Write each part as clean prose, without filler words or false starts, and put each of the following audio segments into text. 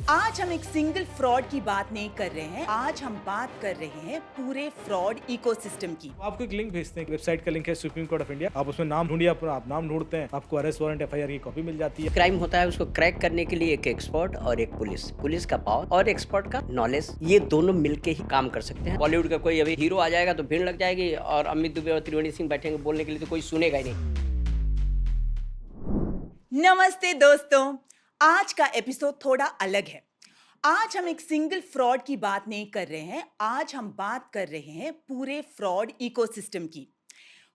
आज हम एक सिंगल फ्रॉड की बात नहीं कर रहे हैं, आज हम बात कर रहे हैं पूरे फ्रॉड इकोसिस्टम की। आपको एक लिंक भेजते हैं, वेबसाइट का लिंक है सुप्रीम कोर्ट ऑफ इंडिया। आप उसमें नाम ढूंढिए, आप नाम ढूंढते हैं, आपको अरेस्ट वारंट एफआईआर की कॉपी मिल जाती है। क्राइम होता है उसको क्रैक करने के लिए एक एक्सपर्ट और एक पुलिस, पुलिस का पावर और एक्सपर्ट का नॉलेज, ये दोनों मिलके ही काम कर सकते हैं। बॉलीवुड का कोई अभी हीरो आ जाएगा तो भीड़ लग जाएगी और अमित दुबे और त्रिवेणी सिंह बैठेंगे बोलने के लिए तो कोई सुनेगा ही नहीं। नमस्ते दोस्तों, आज का एपिसोड थोड़ा अलग है। आज हम एक सिंगल फ्रॉड की बात नहीं कर रहे हैं, आज हम बात कर रहे हैं पूरे फ्रॉड इकोसिस्टम की।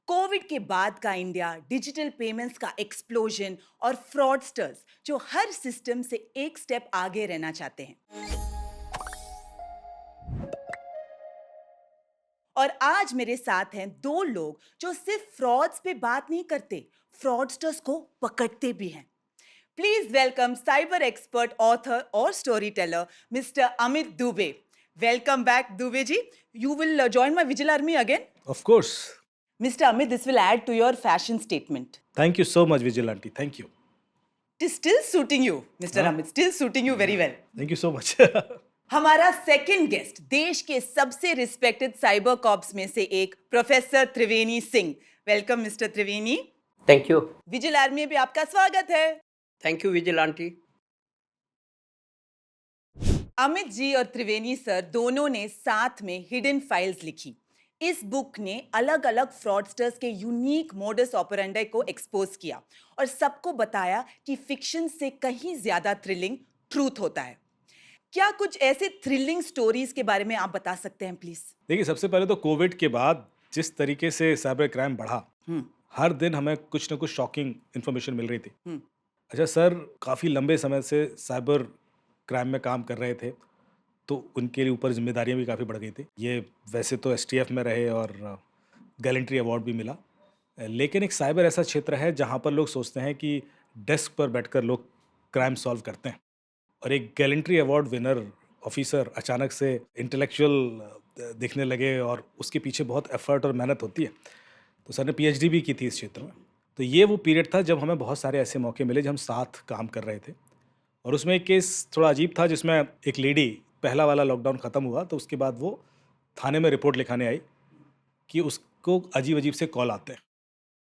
कोविड के बाद का इंडिया, डिजिटल पेमेंट्स का एक्सप्लोजन और फ्रॉडस्टर्स जो हर सिस्टम से एक स्टेप आगे रहना चाहते हैं। और आज मेरे साथ हैं दो लोग जो सिर्फ फ्रॉड्स पे बात नहीं करते, फ्रॉडस्टर्स को पकड़ते भी हैं। Please welcome cyber expert, author और story teller mister Amit Dubey. Welcome back Dubey ji. You will join my vigil army again? Of course. Mr. Amit, this will add to your fashion statement. Thank you so much vigil aunty, thank you. It is still suiting you, Mr. हाँ? Amit, still suiting you very well. Thank you so much. हमारा second guest देश के सबसे respected cyber cops में से एक professor Triveni Singh. Welcome mister Triveni. Thank you. Vigil army में भी आपका स्वागत है। Thank you vigil aunty. Amit ji और त्रिवेणी सर दोनों ने साथ में हिडन फाइल्स लिखी। इस बुक ने अलग अलग फ्रॉडस्टर्स के यूनिक मोडस ऑपरेंडी को एक्सपोज किया और सबको बताया कि फिक्शन से कहीं ज्यादा थ्रिलिंग ट्रूथ होता है। क्या कुछ ऐसे थ्रिलिंग स्टोरीज के बारे में आप बता सकते हैं प्लीज? देखिए, सबसे पहले तो कोविड के बाद जिस तरीके से साइबर क्राइम बढ़ा, हर दिन हमें कुछ ना कुछ शॉकिंग इन्फॉर्मेशन मिल रही थी। अच्छा सर, काफ़ी लंबे समय से साइबर क्राइम में काम कर रहे थे, तो उनके ऊपर जिम्मेदारियां भी काफ़ी बढ़ गई थी। ये वैसे तो एसटीएफ में रहे और गैलेंट्री अवार्ड भी मिला, लेकिन एक साइबर ऐसा क्षेत्र है जहाँ पर लोग सोचते हैं कि डेस्क पर बैठकर लोग क्राइम सॉल्व करते हैं, और एक गैलेंट्री अवार्ड विनर ऑफिसर अचानक से इंटेलेक्चुअल दिखने लगे और उसके पीछे बहुत एफर्ट और मेहनत होती है। तो सर ने पीएचडी भी की थी इस क्षेत्र में। तो ये वो पीरियड था जब हमें बहुत सारे ऐसे मौके मिले जब हम साथ काम कर रहे थे। और उसमें एक केस थोड़ा अजीब था जिसमें एक लेडी, पहला वाला लॉकडाउन ख़त्म हुआ तो उसके बाद वो थाने में रिपोर्ट लिखाने आई कि उसको अजीब अजीब से कॉल आते हैं।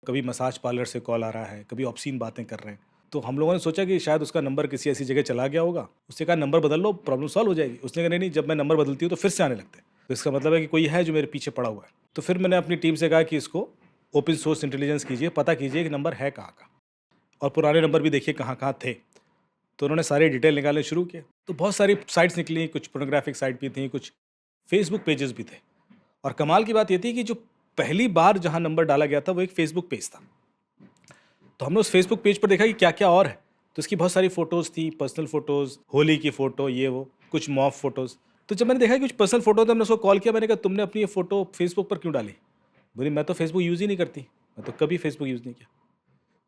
कभी मसाज पार्लर से कॉल आ रहा है, कभी ऑब्सीन बातें कर रहे हैं। तो हम लोगों ने सोचा कि शायद उसका नंबर किसी ऐसी जगह चला गया होगा। उससे कहा नंबर बदल लो, प्रॉब्लम सॉल्व हो जाएगी। उसने कहा नहीं, जब मैं नंबर बदलती हूँ तो फिर से आने लगते हैं, तो इसका मतलब है कि कोई है जो मेरे पीछे पड़ा हुआ है। तो फिर मैंने अपनी टीम से कहा कि इसको ओपन सोर्स इंटेलिजेंस कीजिए, पता कीजिए कि नंबर है कहाँ का, और पुराने नंबर भी देखिए कहाँ कहाँ थे। तो उन्होंने सारे डिटेल निकालने शुरू किए। तो बहुत सारी साइट्स निकली, कुछ पोर्नोग्राफिक साइट भी थी, कुछ फेसबुक पेजेस भी थे। और कमाल की बात ये थी कि जो पहली बार जहाँ नंबर डाला गया था वो एक फेसबुक पेज था। तो हमने उस फेसबुक पेज पर देखा कि क्या क्या और है। तो इसकी बहुत सारी फ़ोटोज़ थी, पर्सनल फ़ोटोज़, होली की फ़ोटो, ये वो, कुछ मॉब फोटोज़। तो जब मैंने देखा कि कुछ पर्सनल फ़ोटो, तो हमने उसको कॉल किया। मैंने कहा तुमने अपनी ये फ़ोटो फेसबुक पर क्यों डाली? बोली मैं तो फेसबुक यूज़ ही नहीं करती, मैं तो कभी फेसबुक यूज़ नहीं किया।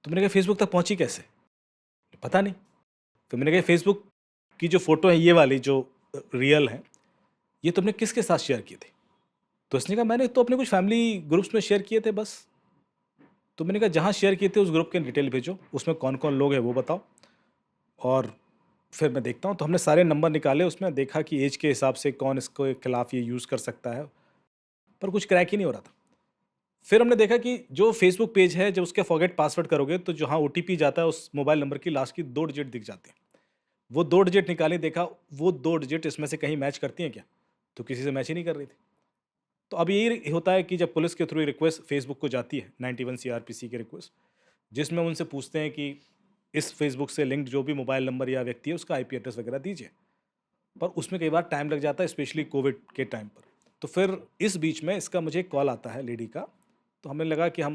तो मैंने कहा फेसबुक तक पहुँची कैसे? पता नहीं। तो मैंने कहा फेसबुक की जो फ़ोटो है ये वाली जो रियल है, ये तुमने किसके साथ शेयर की थी? तो उसने कहा मैंने तो अपने कुछ फैमिली ग्रुप्स में शेयर किए थे बस। तो मैंने कहा जहाँ शेयर किए थे उस ग्रुप के डिटेल भेजो, उसमें कौन कौन लोग हैं वो बताओ, और फिर मैं देखता हूँ। तो हमने सारे नंबर निकाले, उसमें देखा कि एज के हिसाब से कौन इसके खिलाफ ये यूज़ कर सकता है, पर कुछ क्रैक ही नहीं हो रहा था। फिर हमने देखा कि जो फेसबुक पेज है, जब उसके फॉरगेट पासवर्ड करोगे तो जहाँ ओटीपी जाता है उस मोबाइल नंबर की लास्ट की 2 डिजिट दिख जाते हैं। वो 2 डिजिट निकाले, देखा वो 2 डिजिट इसमें से कहीं मैच करती हैं क्या? तो किसी से मैच ही नहीं कर रही थी। तो अब यही होता है कि जब पुलिस के थ्रू रिक्वेस्ट फेसबुक को जाती है, 91 सीआरपीसी की रिक्वेस्ट, जिसमें उनसे पूछते हैं कि इस फेसबुक से लिंक्ड जो भी मोबाइल नंबर या व्यक्ति है उसका आईपी एड्रेस वगैरह दीजिए। पर उसमें कई बार टाइम लग जाता है, स्पेशली कोविड के टाइम पर। तो फिर इस बीच में इसका मुझे कॉल आता है लेडी का। तो हमें लगा कि हम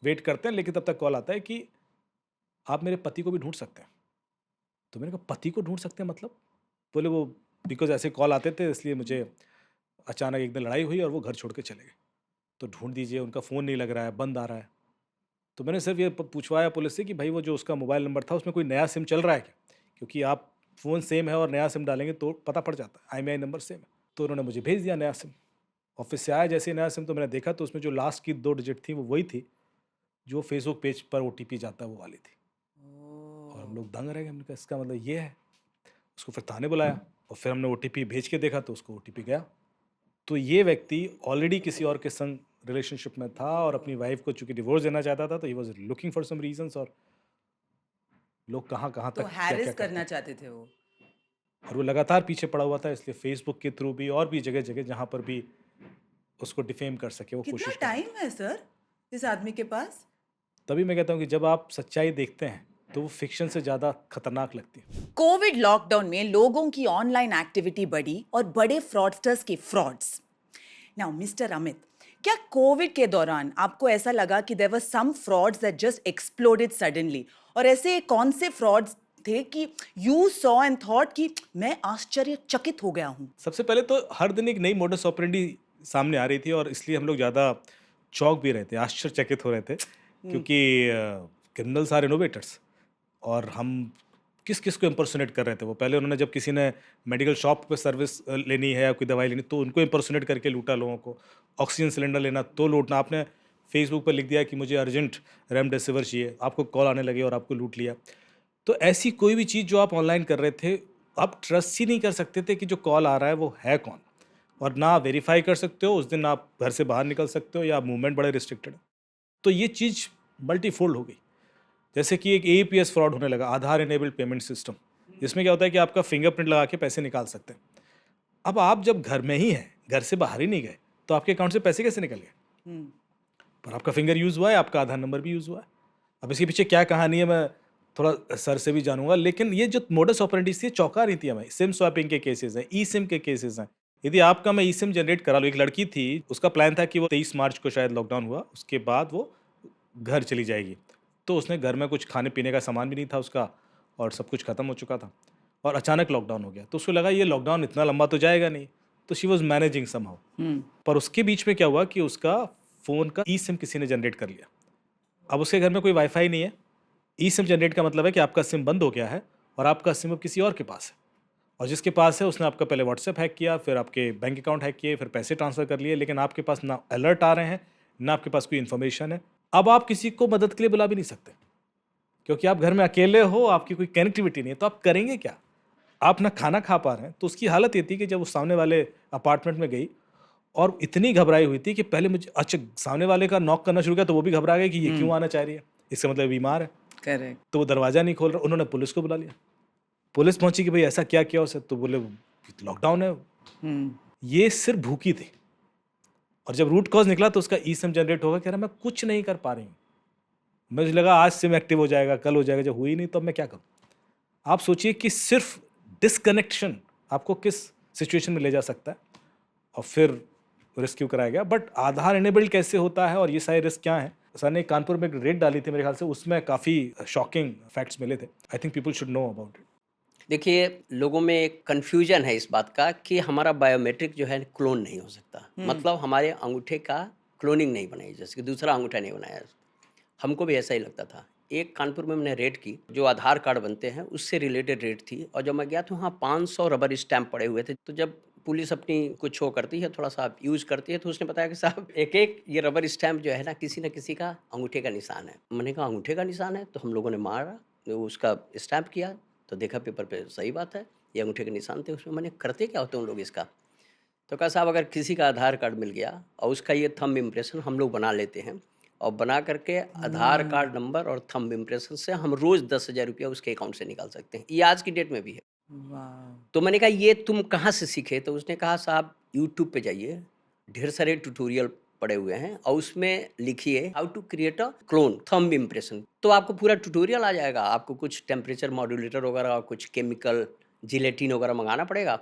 वेट करते हैं, लेकिन तब तक कॉल आता है कि आप मेरे पति को भी ढूंढ सकते हैं। तो मैंने कहा पति को ढूंढ सकते हैं मतलब? बोले वो बिकॉज ऐसे कॉल आते थे इसलिए मुझे अचानक एक दिन लड़ाई हुई और वो घर छोड़ के चले गए, तो ढूंढ दीजिए, उनका फ़ोन नहीं लग रहा है, बंद आ रहा है। तो मैंने सिर्फ ये पूछवाया पुलिस से कि भाई वो जो उसका मोबाइल नंबर था उसमें कोई नया सिम चल रहा है क्या? क्योंकि आप फ़ोन सेम है और नया सिम डालेंगे तो पता पड़ जाता है, IMEI नंबर सेम है। तो उन्होंने मुझे भेज दिया नया सिम। ऑफिस से आया जैसे ही नया सिम, तो मैंने देखा तो उसमें जो लास्ट की 2 डिजिट थी वो वही थी जो फेसबुक पेज पर ओटीपी जाता है वो वाली थी। और हम लोग दंग रह गए। हमने कहा इसका मतलब ये है। उसको फिर थाने बुलाया और फिर हमने ओटीपी भेज के देखा तो उसको ओटीपी गया। तो ये व्यक्ति ऑलरेडी किसी और के संग रिलेशनशिप में था और अपनी वाइफ को चूंकि डिवोर्स देना चाहता था, तो he was looking for some reasons. और लोग कहाँ कहाँ तो तक क्या क्या हैरिस करते करना हैं। चाहते थे वो। और वो लगातार पीछे पड़ा हुआ था, इसलिए फेसबुक के थ्रू भी और भी जगह जगह जहाँ पर भी उसको डिफेम कर सके वो कितना कोशिश कर रहा था। टाइम है सर इस आदमी के पास? तभी मैं कहता हूँ कि जब आप सच्चाई देखते हैं तो वो फिक्शन से ज़्यादा खतरनाक लगती है। कोविड लॉकडाउन में लोगों की ऑनलाइन एक्टिविटी बढ़ी और बड़े फ्रॉडस्टर्स के फ्रॉड्स। नाउ मिस्टर अमित, क्या कोविड के दौरान आपको ऐसा लगा कि there were some frauds that just exploded suddenly, और ऐसे कौन से फ्रॉड्स थे कि यू सॉ एंड थॉट कि मैं आश्चर्यचकित हो गया हूँ? सबसे पहले तो हर दिन एक नई मोडस ऑपरेंडी सामने आ रही थी और इसलिए हम लोग ज़्यादा चौंक भी रहे थे, आश्चर्यचकित हो रहे थे, क्योंकि क्रिमिनल्स आर इनोवेटर्स। और हम किस किस को इम्पर्सोनेट कर रहे थे। वो पहले उन्होंने जब किसी ने मेडिकल शॉप पे सर्विस लेनी है या कोई दवाई लेनी, तो उनको इम्पर्सोनेट करके लूटा लोगों को। ऑक्सीजन सिलेंडर लेना तो लूटना। आपने फेसबुक पर लिख दिया कि मुझे अर्जेंट रेमडेसिविर चाहिए, आपको कॉल आने लगे और आपको लूट लिया। तो ऐसी कोई भी चीज़ जो आप ऑनलाइन कर रहे थे, आप ट्रस्ट ही नहीं कर सकते थे कि जो कॉल आ रहा है वो है कौन। और ना आप वेरीफाई कर सकते हो, उस दिन आप घर से बाहर निकल सकते हो या मूवमेंट बड़े रिस्ट्रिक्टेड है। तो ये चीज़ मल्टीफोल्ड हो गई। जैसे कि एक एपीएस फ्रॉड होने लगा, आधार इनेबल्ड पेमेंट सिस्टम। इसमें क्या होता है कि आपका फिंगरप्रिंट लगा के पैसे निकाल सकते हैं। अब आप जब घर में ही हैं, घर से बाहर ही नहीं गए, तो आपके अकाउंट से पैसे कैसे निकल गए? पर आपका फिंगर यूज़ हुआ है, आपका आधार नंबर भी यूज़ हुआ है। अब इसके पीछे क्या कहानी है मैं थोड़ा सर से भी जानूंगा, लेकिन ये जो मोडस ऑपरेंडी थी चौंका रही थी हमें। सिम स्वैपिंग के केसेस हैं, ई सिम के केसेस हैं। यदि आपका मैं ई सिम जनरेट करा लूँ, एक लड़की थी, उसका प्लान था कि वो 23 मार्च को शायद लॉकडाउन हुआ, उसके बाद वो घर चली जाएगी। तो उसने घर में कुछ खाने पीने का सामान भी नहीं था उसका और सब कुछ ख़त्म हो चुका था और अचानक लॉकडाउन हो गया। तो उसको लगा ये लॉकडाउन इतना लंबा तो जाएगा नहीं, तो शी वॉज मैनेजिंग समहाउ। पर उसके बीच में क्या हुआ कि उसका फ़ोन का ई सिम किसी ने जनरेट कर लिया। अब उसके घर में कोई वाईफाई नहीं है। ई सिम जनरेट का मतलब है कि आपका सिम बंद हो गया है और आपका सिम अब किसी और के पास है, और जिसके पास है उसने आपका पहले व्हाट्सएप हैक किया, फिर आपके बैंक अकाउंट हैक किए, फिर पैसे ट्रांसफ़र कर लिए, लेकिन आपके पास ना अलर्ट आ रहे हैं, ना आपके पास कोई इन्फॉर्मेशन है। अब आप किसी को मदद के लिए बुला भी नहीं सकते, क्योंकि आप घर में अकेले हो, आपकी कोई कनेक्टिविटी नहीं है। तो आप करेंगे क्या? आप ना खाना खा पा रहे हैं। तो उसकी हालत ये थी कि जब वो सामने वाले अपार्टमेंट में गई और इतनी घबराई हुई थी कि पहले मुझे अच्छा सामने वाले का नॉक करना शुरू किया, तो वो भी घबरा गए कि ये क्यों आना चाह रही है, इसका मतलब बीमार है। करेक्ट। तो वो दरवाज़ा नहीं खोल रहा। उन्होंने पुलिस को बुला लिया। पुलिस पहुंची कि भाई ऐसा क्या किया उसे, तो बोले लॉकडाउन है। ये सिर्फ भूखी थी, और जब रूट कॉज निकला तो उसका ई सिम जनरेट होगा। कह रहा मैं कुछ नहीं कर पा रही हूँ, मुझे लगा आज सिम एक्टिव हो जाएगा, कल हो जाएगा, जब हुई नहीं तो अब मैं क्या करूँ। आप सोचिए कि सिर्फ डिसकनेक्शन आपको किस सिचुएशन में ले जा सकता है, और फिर रेस्क्यू कराया गया। बट आधार इनेबल्ड कैसे होता है और ये सारे रिस्क क्या हैं, सर ने कानपुर में एक रेड डाली थी मेरे ख्याल से, उसमें काफ़ी शॉकिंग फैक्ट्स मिले थे। I think people should know about it. देखिए, लोगों में एक कन्फ्यूजन है इस बात का कि हमारा बायोमेट्रिक जो है क्लोन नहीं हो सकता। मतलब हमारे अंगूठे का क्लोनिंग नहीं बनाई, जैसे कि दूसरा अंगूठा नहीं बनाया। हमको भी ऐसा ही लगता था। एक कानपुर में मैंने रेड की, जो आधार कार्ड बनते हैं उससे रिलेटेड रेड थी, और जब मैं गया तो वहाँ 500 रबर स्टैम्प पड़े हुए थे। तो जब पुलिस अपनी कुछ शो करती है, थोड़ा सा यूज़ करती है, तो उसने बताया कि साहब एक ये रबर स्टैम्प जो है ना किसी का अंगूठे का निशान है। मैंने कहा अंगूठे का निशान है? तो हम लोगों ने मारा, उसका स्टैम्प किया, तो देखा पेपर पे सही बात है, ये अंगूठे के निशान थे उसमें। मैंने करते क्या होते हैं उन लोग इसका? तो कहा साहब अगर किसी का आधार कार्ड मिल गया और उसका ये थंब इम्प्रेशन हम लोग बना लेते हैं, और बना करके आधार कार्ड नंबर और थंब इम्प्रेशन से हम रोज़ 10,000 रुपया उसके अकाउंट से निकाल सकते हैं। ये आज की डेट में भी है। तो मैंने कहा ये तुम कहाँ से सीखे? तो उसने कहा साहब यूट्यूब पे जाइए, ढेर सारे ट्यूटोरियल पड़े हुए हैं, और उसमें लिखिए how to create a clone thumb impression, तो आपको पूरा ट्यूटोरियल आ जाएगा। आपको कुछ टेम्परेचर मॉड्यूलेटर वगैरह और कुछ केमिकल जिलेटिन वगैरह मंगाना पड़ेगा,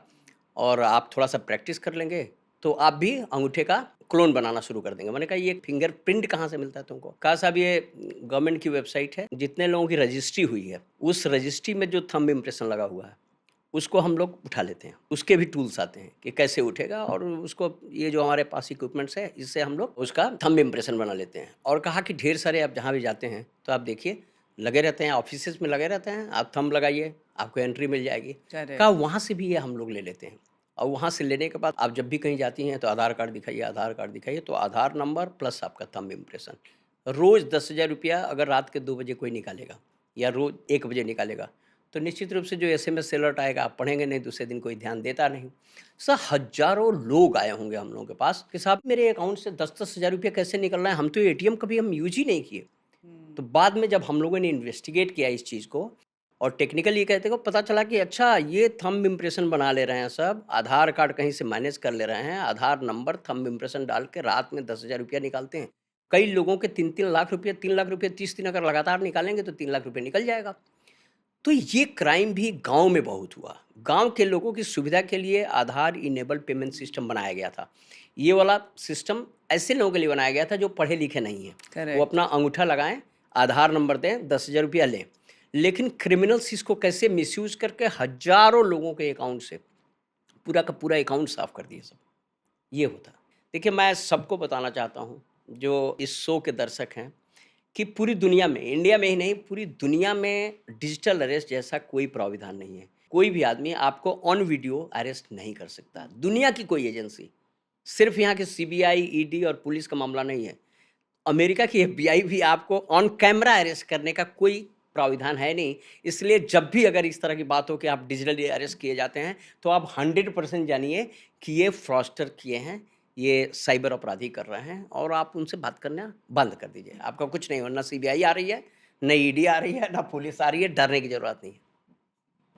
और आप थोड़ा सा प्रैक्टिस कर लेंगे तो आप भी अंगूठे का क्लोन बनाना शुरू कर देंगे। मैंने कहा ये फिंगरप्रिंट कहाँ से मिलता है तुमको? कहा साहब ये गवर्नमेंट की वेबसाइट है, जितने लोगों की रजिस्ट्री हुई है उस रजिस्ट्री में जो थंब इम्प्रेशन लगा हुआ है उसको हम लोग उठा लेते हैं। उसके भी टूल्स आते हैं कि कैसे उठेगा, और उसको ये जो हमारे पास इक्विपमेंट्स है इससे हम लोग उसका थंब इम्प्रेशन बना लेते हैं। और कहा कि ढेर सारे आप जहाँ भी जाते हैं तो आप देखिए लगे रहते हैं, ऑफिसेज में लगे रहते हैं, आप थंब लगाइए आपको एंट्री मिल जाएगी। कहा वहाँ से भी ये हम लोग ले लेते हैं, और वहाँ से लेने के बाद आप जब भी कहीं जाती हैं तो आधार कार्ड दिखाइए, आधार कार्ड दिखाइए, तो आधार नंबर प्लस आपका थंब इम्प्रेशन। रोज़ 10,000 रुपया अगर रात के 2 बजे कोई निकालेगा या रोज़ 1 बजे निकालेगा, तो निश्चित रूप से जो SMS अलर्ट आएगा आप पढ़ेंगे नहीं, दूसरे दिन कोई ध्यान देता नहीं। सर हज़ारों लोग आए होंगे हम लोगों के पास कि साहब मेरे अकाउंट से 10-10 हज़ार रुपये कैसे निकल रहा है, हम तो ATM कभी हम यूज़ ही नहीं किए। तो बाद में जब हम लोगों ने इन्वेस्टिगेट किया इस चीज़ को और टेक्निकली ये कहते को पता चला कि अच्छा ये थंब इम्प्रेशन बना ले रहे हैं सब, आधार कार्ड कहीं से मैनेज कर ले रहे हैं, आधार नंबर थंब इम्प्रेशन डाल के रात में 10,000 रुपया निकालते हैं। कई लोगों के 3-3 लाख रुपये, 3 लाख रुपये 30 दिन अगर लगातार निकालेंगे तो 3 लाख रुपये निकल जाएगा। तो ये क्राइम भी गाँव में बहुत हुआ। गाँव के लोगों की सुविधा के लिए आधार इनेबल पेमेंट सिस्टम बनाया गया था। ये वाला सिस्टम ऐसे लोगों के लिए बनाया गया था जो पढ़े लिखे नहीं हैं। वो अपना अंगूठा लगाएं, आधार नंबर दें, 10,000 रुपया लें। लेकिन क्रिमिनल्स इसको कैसे मिसयूज़ करके हज़ारों लोगों के अकाउंट से पूरा का पूरा अकाउंट साफ़ कर दिए सब। ये होता। देखिए मैं सबको बताना चाहता हूँ जो इस शो के दर्शक हैं कि पूरी दुनिया में, इंडिया में ही नहीं पूरी दुनिया में डिजिटल अरेस्ट जैसा कोई प्राविधान नहीं है। कोई भी आदमी आपको ऑन वीडियो अरेस्ट नहीं कर सकता। दुनिया की कोई एजेंसी, सिर्फ यहाँ के CBI, ED और पुलिस का मामला नहीं है। अमेरिका की FBI भी आपको ऑन कैमरा अरेस्ट करने का कोई प्राविधान है नहीं। इसलिए जब भी अगर इस तरह की बात हो कि आप डिजिटली अरेस्ट किए जाते हैं तो आप 100% जानिए कि ये फ्रॉडस्टर किए हैं, ये साइबर अपराधी कर रहे हैं और आप उनसे बात करना बंद कर दीजिए। आपका कुछ नहीं हो, ना CBI आ रही है, ना ED आ रही है, ना पुलिस आ रही है, डरने की ज़रूरत नहीं है।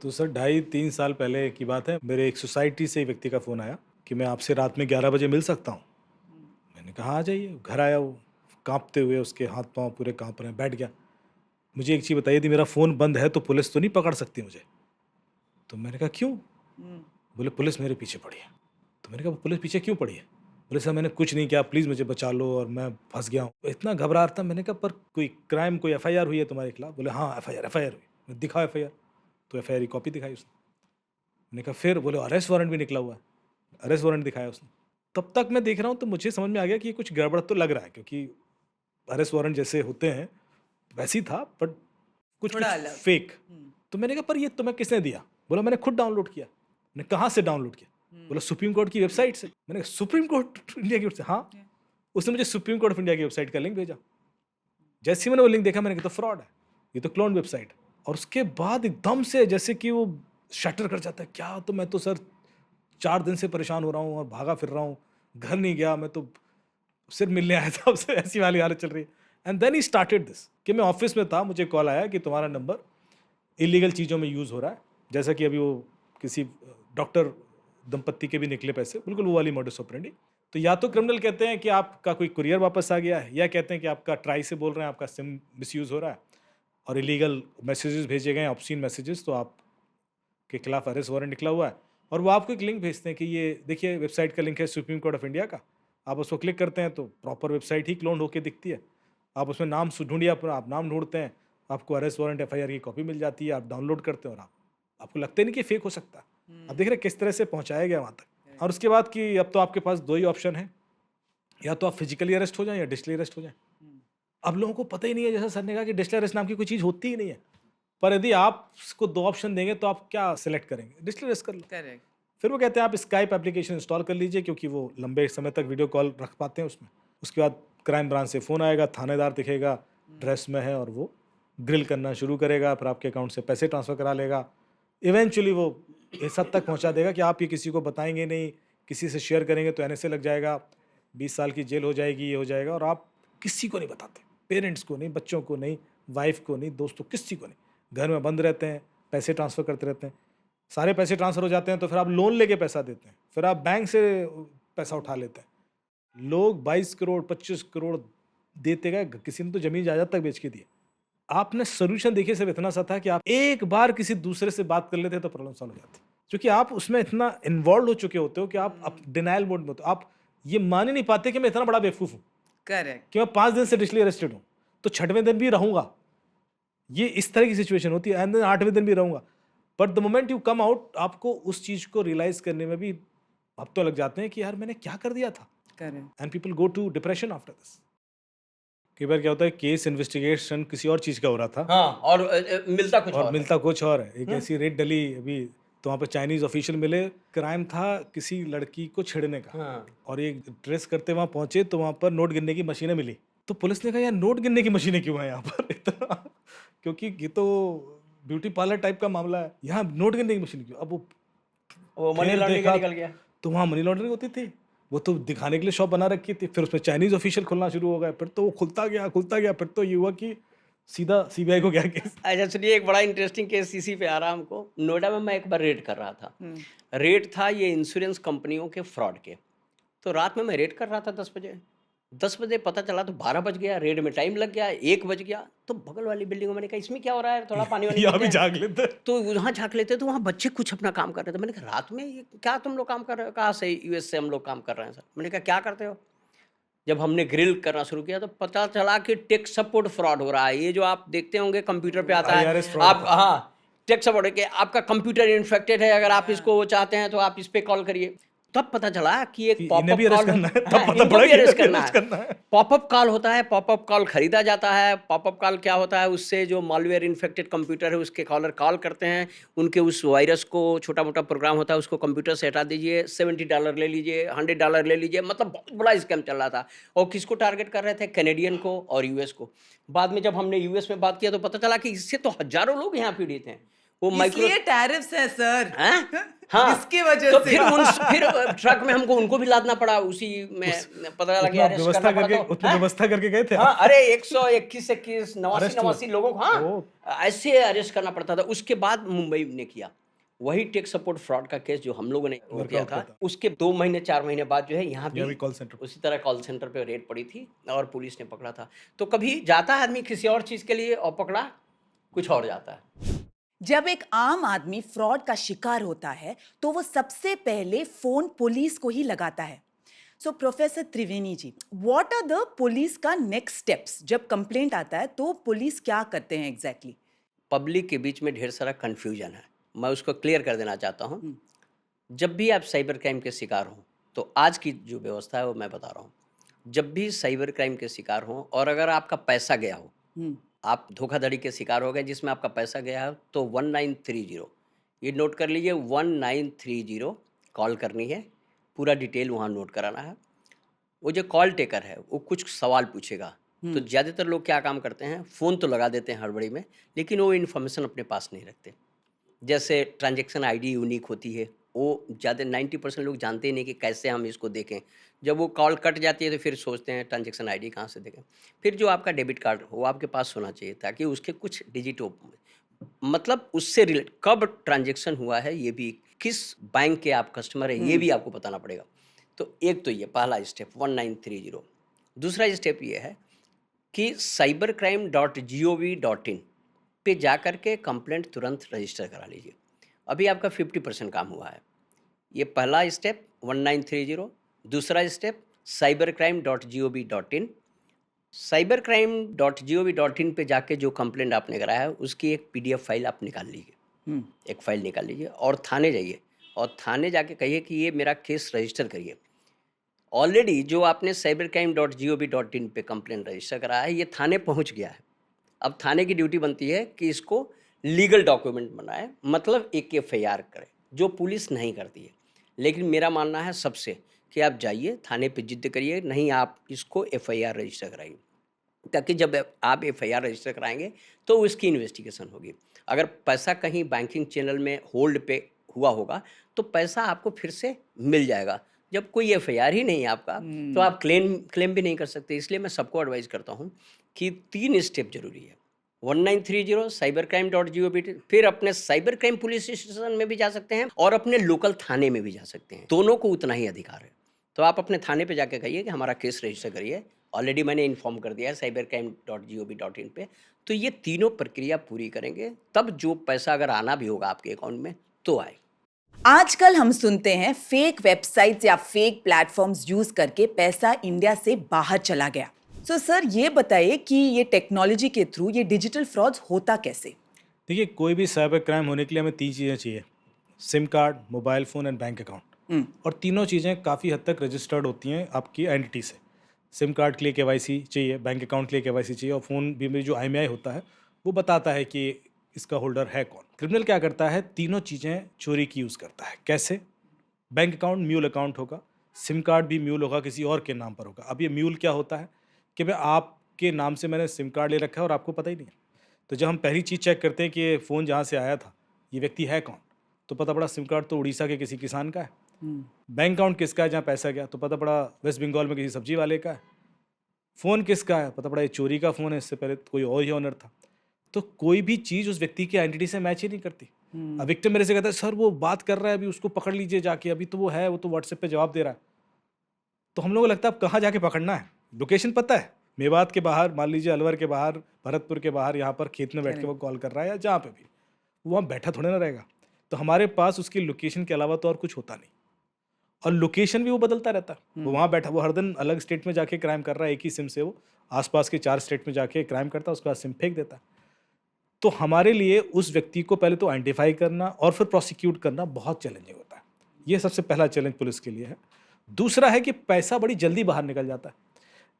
तो सर 2.5-3 साल पहले की बात है, मेरे एक सोसाइटी से एक व्यक्ति का फ़ोन आया कि मैं आपसे रात में 11 बजे मिल सकता हूँ। मैंने कहा आ जाइए। घर आया, वो काँपते हुए, उसके हाथ पाँव पूरे काँप रहे हैं, बैठ गया। मुझे एक चीज़ बताइए, यदि मेरा फ़ोन बंद है तो पुलिस तो नहीं पकड़ सकती मुझे? तो मैंने कहा क्यों? बोले पुलिस मेरे पीछे पड़ी है। तो मैंने कहा पुलिस पीछे क्यों पड़ी है? बोले सर मैंने कुछ नहीं किया, प्लीज़ मुझे बचा लो और मैं फंस गया हूँ। इतना घबरा रहा था। मैंने कहा पर कोई क्राइम, कोई FIR हुई है तुम्हारे खिलाफ? बोले हाँ FIR हुई। मैं दिखाओ FIR। तो FIR की कॉपी दिखाई उसने। मैंने कहा फिर? बोले अरेस्ट वारंट भी निकला हुआ है। अरेस्ट वारंट दिखाया उसने। तब तक मैं देख रहा हूँ तो मुझे समझ में आ गया कि कुछ गड़बड़ तो लग रहा है, क्योंकि अरेस्ट वारंट जैसे होते हैं वैसे ही था, बट कुछ फेक। तो मैंने कहा पर ये तुम्हें किसने दिया? बोला मैंने खुद डाउनलोड किया। मैंने कहाँ से डाउनलोड किया? बोला सुप्रीम कोर्ट की वेबसाइट से। मैंने कहा सुप्रीम कोर्ट इंडिया की वेबसाइट? हाँ। उसने मुझे सुप्रीम कोर्ट ऑफ इंडिया की वेबसाइट का लिंक भेजा। जैसे ही मैंने वो लिंक देखा मैंने कहा तो फ्रॉड है, ये तो क्लोन वेबसाइट। और उसके बाद एकदम से जैसे कि वो शटर कर जाता है। क्या? तो मैं तो सर 4 दिन से परेशान हो रहा हूँ और भागा फिर रहा हूँ, घर नहीं गया, मैं तो सिर्फ मिलने आया था आपसे, ऐसी वाली हालत चल रही है। And then he started this कि मैं ऑफिस में था, मुझे कॉल आया कि तुम्हारा नंबर इलीगल चीज़ों में यूज़ हो रहा है। जैसा कि अभी वो किसी डॉक्टर दंपत्ति के भी निकले पैसे, बिल्कुल वो वाली मॉडस ऑपरेंडी। तो या तो क्रिमिनल कहते हैं कि आपका कोई कुरियर वापस आ गया है, या कहते हैं कि आपका ट्राई से बोल रहे हैं, आपका सिम मिसयूज़ हो रहा है और इलीगल मैसेजेस भेजे गए हैं, ऑब्सीन मैसेजेस, तो आपके खिलाफ अरेस्ट वारंट निकला हुआ है। और वो आपको एक लिंक भेजते हैं कि ये देखिए वेबसाइट का लिंक है सुप्रीम कोर्ट ऑफ इंडिया का। आप उसको क्लिक करते हैं तो प्रॉपर वेबसाइट ही क्लोन होकर दिखती है। आप उसमें नाम ढूंढिए अपना, आप नाम ढूंढते हैं, आपको अरेस्ट वारंट FIR की कॉपी मिल जाती है, आप डाउनलोड करते हैं और आपको लगता नहीं कि फेक हो सकता। अब देख रहे किस तरह से पहुंचाया गया वहाँ तक। और उसके बाद कि अब तो आपके पास 2 ही ऑप्शन है, या तो आप फिजिकली अरेस्ट हो जाएं या डिजिटली अरेस्ट हो जाएं। अब लोगों को पता ही नहीं है, जैसा सर ने कहा कि डिजिटल अरेस्ट नाम की कोई चीज़ होती ही नहीं है। पर यदि आप उसको 2 ऑप्शन देंगे तो आप क्या सिलेक्ट करेंगे? डिजिटल अरेस्ट कर लो। करेक्ट। फिर वो कहते हैं आप स्काइप एप्लीकेशन इंस्टॉल कर लीजिए, क्योंकि वो लंबे समय तक वीडियो कॉल रख पाते हैं उसमें। उसके बाद क्राइम ब्रांच से फ़ोन आएगा, थानेदार दिखेगा, ड्रेस में है, और वो ग्रिल करना शुरू करेगा, फिर आपके अकाउंट से पैसे ट्रांसफ़र करा लेगा। इवेंचुअली वो इस हद तक पहुंचा देगा कि आप ये किसी को बताएंगे नहीं, किसी से शेयर करेंगे तो NSA लग जाएगा, 20 साल की जेल हो जाएगी, ये हो जाएगा। और आप किसी को नहीं बताते, पेरेंट्स को नहीं, बच्चों को नहीं, वाइफ को नहीं, दोस्तों, किसी को नहीं। घर में बंद रहते हैं, पैसे ट्रांसफ़र करते रहते हैं। सारे पैसे ट्रांसफ़र हो जाते हैं तो फिर आप लोन लेके पैसा देते हैं, फिर आप बैंक से पैसा उठा लेते हैं। लोग 22 करोड़ 25 करोड़ देते गए, किसी ने तो ज़मीन जायदाद तक बेच के दिए। आपने सोल्यूशन देखिए सिर्फ इतना सा था कि आप एक बार किसी दूसरे से बात कर लेते तो प्रॉब्लम सॉल्व हो जाती। क्योंकि आप उसमें इतना इन्वॉल्व हो चुके होते हो कि आप डिनाइल मोड में होते हो। आप ये मान ही नहीं पाते कि मैं इतना बड़ा बेवकूफ़ हूँ। करेक्ट। कि मैं 5 दिन से डिजिटली अरेस्टेड हूँ, तो 6वें दिन भी रहूँगा। ये इस तरह की सिचुएशन होती है। एंड देन 8वें दिन भी रहूँगा। But the moment you come out, आपको उस चीज़ को रियलाइज़ करने में भी हफ्तों लग जाते हैं कि यार मैंने क्या कर दिया था। Correct. And people go to depression after this. कई बार क्या होता है, केस इन्वेस्टिगेशन किसी और चीज़ का हो रहा था, हाँ, और मिलता कुछ और मिलता कुछ और है। एक ऐसी रेड डली अभी, तो वहाँ पे चाइनीज़ ऑफिशियल मिले, क्राइम था किसी लड़की को छेड़ने का। हाँ। और ये ट्रेस करते वहाँ पहुँचे तो वहाँ पर नोट गिनने की मशीनें मिली। तो पुलिस ने कहा यार नोट गिनने की मशीनें क्यों हैं यहाँ पर इतना, क्योंकि ये तो ब्यूटी पार्लर टाइप का मामला है, यहाँ नोट गिनने की मशीन क्यों? अब वो मनी फिर लॉन्ड्रिंग का देखा निकल गया। तो वहाँ मनी लॉन्ड्रिंग होती थी, वो तो दिखाने के लिए शॉप बना रखी थी, फिर उसमें चाइनीज ऑफिशियल खुलना शुरू हो गया, फिर तो वो खुलता गया, फिर तो ये हुआ कि सीधा सीबीआई को गया केस। अच्छा सुनिए, एक बड़ा इंटरेस्टिंग केस इसी पे आ रहा हमको। नोएडा में मैं एक बार रेड कर रहा था। रेड था ये इंश्योरेंस कंपनियों के फ्रॉड के। तो रात में मैं रेड कर रहा था 10 बजे पता चला तो 12 बज गया, रेड में टाइम लग गया, 1 बज गया। तो बगल वाली बिल्डिंग में मैंने कहा इसमें क्या हो रहा है, थोड़ा पानी वानी यहाँ पीते भी हैं। झाँक लेते हैं। तो वहाँ झाँक लेते तो वहाँ बच्चे कुछ अपना काम कर रहे थे। मैंने कहा रात में ये क्या तुम लोग काम कर रहे हो? कहाँ से? यूएस से हम लोग काम कर रहे हैं सर। मैंने कहा क्या करते हो? जब हमने ग्रिल करना शुरू किया तो पता चला कि टेक सपोर्ट फ्रॉड हो रहा है। ये जो आप देखते होंगे कंप्यूटर पे आता है, IRS fraud आप हाँ टेक सपोर्ट के आपका कंप्यूटर इन्फेक्टेड है, अगर आप इसको वो चाहते हैं तो आप इस पे कॉल करिए। तब पता चला कि एक कि इन्हें पॉपअप भी arrest कॉल करना है, तब पता पड़ा कि अरेस्ट इन्हें करना arrest करना है। है। पॉपअप कॉल होता है, पॉपअप कॉल खरीदा जाता है। पॉपअप कॉल क्या होता है, उससे जो मालवेयर इन्फेक्टेड कंप्यूटर है उसके कॉलर कॉल करते हैं, उनके उस वायरस को, छोटा मोटा प्रोग्राम होता है उसको कंप्यूटर से हटा दीजिए, $70 ले लीजिए, $100 ले लीजिए। मतलब बहुत बड़ा स्कैम चल रहा था। और किसको टारगेट कर रहे थे? कैनेडियन को और यूएस को। बाद में जब हमने यूएस में बात किया तो पता चला कि इससे तो हजारों लोग यहाँ पीड़ित हैं। वो इसलिए टैरिफ्स है सर। हाँ इसकी वजह तो से। फिर ट्रक में हमको उनको भी लादना पड़ा। उसी में पता लगा कि अरेस्ट करना पड़ा। तो उतना व्यवस्था करके गए थे हाँ, आप? अरे 121 89 Arrest हुए? 89 लोगों को ऐसे अरेस्ट करना पड़ता था। उसके बाद मुंबई ने किया वही टेक सपोर्ट फ्रॉड का केस जो हम लोगों ने वो किया था। उसके 2 महीने 4 महीने बाद जो है यहाँ भी कॉल सेंटर उसी तरह कॉल सेंटर पे रेड पड़ी थी और पुलिस ने पकड़ा था। तो कभी जाता है आदमी किसी और चीज के लिए और पकड़ा कुछ और जाता है। जब एक आम आदमी फ्रॉड का शिकार होता है तो वो सबसे पहले फोन पुलिस को ही लगाता है। So professor Triveni ji, what are the police का नेक्स्ट स्टेप्स? जब कंप्लेंट आता है तो पुलिस क्या करते हैं एग्जैक्टली? पब्लिक के बीच में ढेर सारा कन्फ्यूजन है, मैं उसको क्लियर कर देना चाहता हूँ। जब भी आप साइबर क्राइम के शिकार हों तो आज की जो व्यवस्था है वो मैं बता रहा हूँ। जब भी साइबर क्राइम के शिकार हों और अगर आपका पैसा गया हो, आप धोखाधड़ी के शिकार हो गए जिसमें आपका पैसा गया है, तो 1930 ये नोट कर लीजिए, 1930 कॉल करनी है। पूरा डिटेल वहाँ नोट कराना है। वो जो कॉल टेकर है वो कुछ सवाल पूछेगा। तो ज़्यादातर लोग क्या काम करते हैं, फ़ोन तो लगा देते हैं हड़बड़ी में, लेकिन वो इन्फॉर्मेशन अपने पास नहीं रखते। जैसे ट्रांजैक्शन आईडी यूनिक होती है, वो ज़्यादा 90% लोग जानते ही नहीं कि कैसे हम इसको देखें। जब वो कॉल कट जाती है तो फिर सोचते हैं ट्रांजैक्शन आईडी कहाँ से देखें। फिर जो आपका डेबिट कार्ड वो आपके पास होना चाहिए ताकि उसके कुछ डिजिट हो, मतलब उससे रिलेट कब ट्रांजैक्शन हुआ है, ये भी किस बैंक के आप कस्टमर है ये भी आपको बताना पड़ेगा। तो एक तो ये पहला स्टेप 1930। दूसरा स्टेप ये है कि cybercrime.gov.in पे जा कर के कंप्लेंट तुरंत रजिस्टर करा लीजिए। अभी आपका 50% काम हुआ है। ये पहला स्टेप 1930। दूसरा स्टेप cybercrime.gov.in। cybercrime.gov.in पे जाके जो कंप्लेंट आपने कराया है उसकी एक PDF फाइल आप निकाल लीजिए। एक फाइल निकाल लीजिए और थाने जाइए और थाने जाके कहिए कि ये मेरा केस रजिस्टर करिए। ऑलरेडी जो आपने cybercrime.gov.in पे कंप्लेंट रजिस्टर कराया है ये थाने पहुंच गया है। अब थाने की ड्यूटी बनती है कि इसको लीगल डॉक्यूमेंट बनाए, मतलब एक FIR करे, जो पुलिस नहीं करती है। लेकिन मेरा मानना है सबसे कि आप जाइए थाने पे जिद्द करिए, नहीं आप इसको FIR रजिस्टर कराइए, ताकि जब आप FIR रजिस्टर कराएंगे तो उसकी इन्वेस्टिगेशन होगी। अगर पैसा कहीं बैंकिंग चैनल में होल्ड पे हुआ होगा तो पैसा आपको फिर से मिल जाएगा। जब कोई FIR ही नहीं है आपका तो आप क्लेम भी नहीं कर सकते। इसलिए मैं सबको एडवाइस करता हूँ कि 3 स्टेप जरूरी है। 1930 cybercrime.gov, फिर अपने साइबर क्राइम पुलिस स्टेशन में भी जा सकते हैं और अपने लोकल थाने में भी जा सकते हैं। दोनों को उतना ही अधिकार है। तो आप अपने थाने पे जाके कहिए कि हमारा केस रजिस्टर करिए। ऑलरेडी मैंने इन्फॉर्म कर दिया है cybercrime.gov.in पे। तो ये तीनों प्रक्रिया पूरी करेंगे तब जो पैसा अगर आना भी होगा आपके अकाउंट में तो आए। आजकल हम सुनते हैं फेक वेबसाइट्स या फेक प्लेटफॉर्म्स यूज करके पैसा इंडिया से बाहर चला गया। सो सर ये बताइए कि ये टेक्नोलॉजी के थ्रू ये डिजिटल फ्रॉड्स होता कैसे? देखिए, कोई भी साइबर क्राइम होने के लिए हमें 3 चीज़ें चाहिए: SIM card, mobile phone and bank account. और तीनों चीज़ें काफ़ी हद तक रजिस्टर्ड होती हैं आपकी आइडेंटिटी से। सिम कार्ड के लिए KYC चाहिए, बैंक अकाउंट के लिए KYC चाहिए, और फ़ोन भी में जो IMEI होता है वो बताता है कि इसका होल्डर है कौन। क्रिमिनल क्या करता है, तीनों चीज़ें चोरी की यूज़ करता है। कैसे? बैंक अकाउंट म्यूल अकाउंट होगा, सिम कार्ड भी म्यूल होगा, किसी और के नाम पर होगा। अब ये म्यूल क्या होता है कि भाई आपके नाम से मैंने सिम कार्ड ले रखा है और आपको पता ही नहीं है। तो जब हम पहली चीज़ चेक करते हैं कि ये फ़ोन जहाँ से आया था ये व्यक्ति है कौन, तो पता पड़ा सिम कार्ड तो उड़ीसा के किसी किसान का है। बैंक अकाउंट किसका है जहाँ पैसा गया, तो पता पड़ा वेस्ट बंगाल में किसी सब्जी वाले का है। फ़ोन किसका है, पता पड़ा ये चोरी का फ़ोन है, इससे पहले कोई और ही ऑनर था। तो कोई भी चीज़ उस व्यक्ति की आइडेंटिटी से मैच ही नहीं करती। अब विक्टिम मेरे से कहता है सर वो बात कर रहा है, अभी उसको पकड़ लीजिए जाके, अभी तो वो है, वो तो व्हाट्सएप पे जवाब दे रहा है। तो हम लोगों को लगता है अब कहाँ जाके पकड़ना है, लोकेशन पता है, मेवात के बाहर, मान लीजिए अलवर के बाहर, भरतपुर के बाहर, यहाँ पर खेत में बैठ के वो कॉल कर रहा है या जहाँ पे भी, वो वहाँ बैठा थोड़े ना रहेगा। तो हमारे पास उसकी लोकेशन के अलावा तो और कुछ होता नहीं, और लोकेशन भी वो बदलता रहता है। वो वहाँ बैठा, वो हर दिन अलग स्टेट में जाके क्राइम कर रहा है, एक ही सिम से वो आसपास के 4 स्टेट में जाके क्राइम करता है, उसके बाद सिम फेंक देता है। तो हमारे लिए उस व्यक्ति को पहले तो आइडेंटिफाई करना और फिर प्रोसिक्यूट करना बहुत चैलेंजिंग होता है। ये सबसे पहला चैलेंज पुलिस के लिए है। दूसरा है कि पैसा बड़ी जल्दी बाहर निकल जाता है।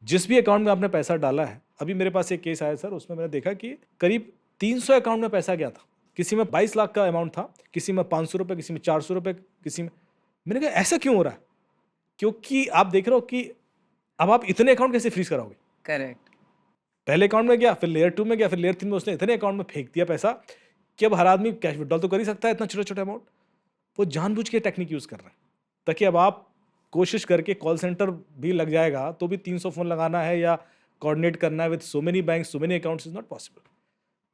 जिस भी अकाउंट में आपने पैसा डाला है, अभी मेरे पास एक केस आया सर, उसमें मैंने देखा कि करीब 300 अकाउंट में पैसा गया था। किसी में 22 लाख का अमाउंट था, किसी में 500 रुपये, किसी में 400 रुपये, किसी में। मैंने कहा ऐसा क्यों हो रहा है? क्योंकि आप देख रहे हो कि अब आप इतने अकाउंट कैसे फ्रीज कराओगे। करेक्ट। पहले अकाउंट में गया, फिर लेयर 2 में गया, फिर लेयर 3 में, उसने इतने अकाउंट में फेंक दिया पैसा कि अब हर आदमी कैश विड्रॉल तो कर ही सकता है इतना छोटा छोटा अमाउंट। वो जानबूझ के टेक्निक यूज़ कर रहे हैं ताकि अब आप कोशिश करके, कॉल सेंटर भी लग जाएगा तो भी 300 फ़ोन लगाना है या कोऑर्डिनेट करना है with so many bank, so many accounts is not possible.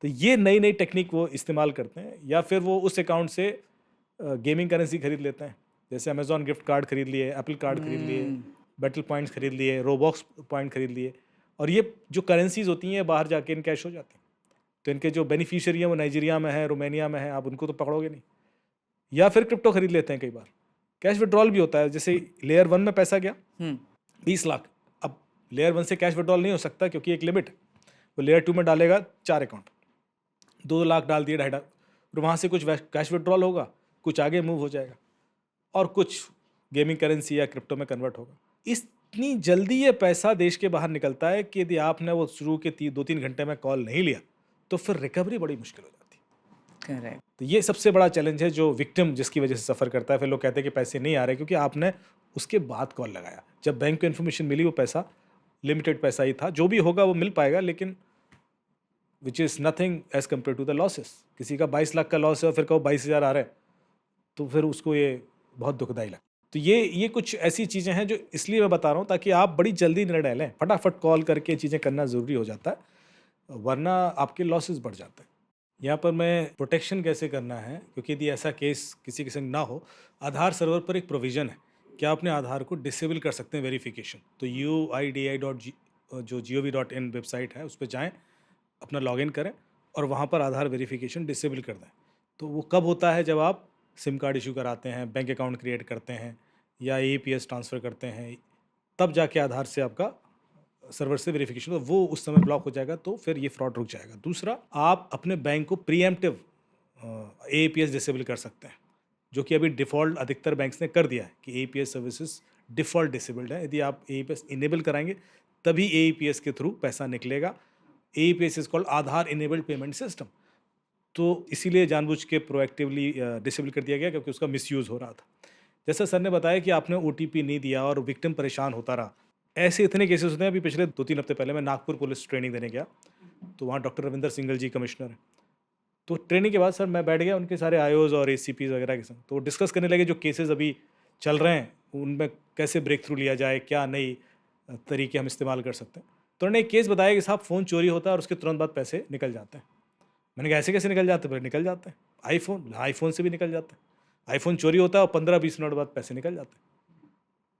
तो ये नई नई टेक्निक वो इस्तेमाल करते हैं। या फिर वो उस अकाउंट से गेमिंग करेंसी खरीद लेते हैं, जैसे अमेजॉन गिफ्ट कार्ड खरीद लिए, एप्पल कार्ड खरीद लिए, बैटल पॉइंट्स खरीद लिए, रोबॉक्स पॉइंट खरीद लिए, और ये जो करेंसीज होती हैं बाहर जाके इन कैश हो जाती हैं। तो इनके जो बेनिफिशियरी हैं वो नाइजीरिया में है, रोमानिया में है, आप उनको तो पकड़ोगे नहीं। या फिर क्रिप्टो खरीद लेते हैं कई बार। कैश विड्रॉल भी होता है, जैसे लेयर 1 में पैसा गया 20 लाख, अब लेयर 1 से कैश विड्रॉल नहीं हो सकता क्योंकि एक लिमिट है। वो लेयर 2 में डालेगा 4 अकाउंट, 2 लाख डाल दिए, 2.5 लाख, और वहाँ से कुछ कैश विड्रॉल होगा, कुछ आगे मूव हो जाएगा, और कुछ गेमिंग करेंसी या क्रिप्टो में कन्वर्ट होगा। इतनी जल्दी ये पैसा देश के बाहर निकलता है कि यदि आपने वो शुरू के 2-3 घंटे में कॉल नहीं लिया तो फिर रिकवरी बड़ी मुश्किल हो जाती है। करेक्ट। तो ये सबसे बड़ा चैलेंज है जो विक्टिम जिसकी वजह से सफ़र करता है। फिर लोग कहते हैं कि पैसे नहीं आ रहे क्योंकि आपने उसके बाद कॉल लगाया। जब बैंक को इन्फॉर्मेशन मिली वो पैसा लिमिटेड पैसा ही था, जो भी होगा वो मिल पाएगा, लेकिन which is nothing as compare to the losses. किसी का 22 लाख का लॉस है और फिर कहो 22,000 आ रहे हैं, तो फिर उसको ये बहुत दुखदाई लगता है। तो ये कुछ ऐसी चीज़ें हैं जो इसलिए मैं बता रहा हूँ ताकि आप बड़ी जल्दी निर्णय लें। फटाफट कॉल करके चीज़ें करना ज़रूरी हो जाता है, वरना आपके लॉसेस बढ़ जाते हैं। यहाँ पर मैं प्रोटेक्शन कैसे करना है, क्योंकि यदि ऐसा केस किसी के संग ना हो, आधार सर्वर पर एक प्रोविज़न है कि आप अपने आधार को डिसेबल कर सकते हैं वेरिफिकेशन। तो UIDI.gov.in वेबसाइट है, उस पर जाएँ, अपना लॉगिन करें और वहाँ पर आधार वेरिफिकेशन डिसेबल कर दें। तो वो कब होता है? जब आप सिम कार्ड इशू कराते हैं, बैंक अकाउंट क्रिएट करते हैं या APS ट्रांसफ़र करते हैं, तब जाके आधार से आपका सर्वर से वेरिफिकेशन, तो वो उस समय ब्लॉक हो जाएगा, तो फिर ये फ्रॉड रुक जाएगा। दूसरा, आप अपने बैंक को प्रीएम्प्टिव APS डिसेबल कर सकते हैं, जो कि अभी डिफ़ॉल्ट अधिकतर बैंक्स ने कर दिया है कि APS सर्विसेज डिफ़ॉल्ट डिसेबल्ड है। यदि आप APS इनेबल कराएंगे तभी APS के थ्रू पैसा निकलेगा। APS is called Aadhaar enabled payment system. तो इसीलिए जानबूझ के प्रोएक्टिवली डिसेबल कर दिया गया क्योंकि उसका मिसयूज़ हो रहा था। जैसा सर ने बताया कि आपने OTP नहीं दिया और विक्टिम परेशान होता रहा, ऐसे इतने केसेस होते हैं। अभी पिछले 2-3 हफ्ते पहले मैं नागपुर पुलिस ट्रेनिंग देने गया, तो वहाँ डॉक्टर रविंदर सिंगल जी कमिश्नर हैं। तो ट्रेनिंग के बाद सर मैं बैठ गया उनके सारे IOs और ACPs वगैरह के संग, तो वो डिस्कस करने लगे जो केसेस अभी चल रहे हैं उनमें कैसे ब्रेक थ्रू लिया जाए, क्या नई तरीके हम इस्तेमाल कर सकते हैं। तो उन्होंने एक केस बताया कि साहब फ़ोन चोरी होता है और उसके तुरंत बाद पैसे निकल जाते हैं। मैंने कहा ऐसे कैसे निकल जाते हैं? निकल जाते हैं, आईफोन से भी निकल जाते हैं। आईफोन चोरी होता है और 15-20 मिनट बाद पैसे निकल जाते हैं।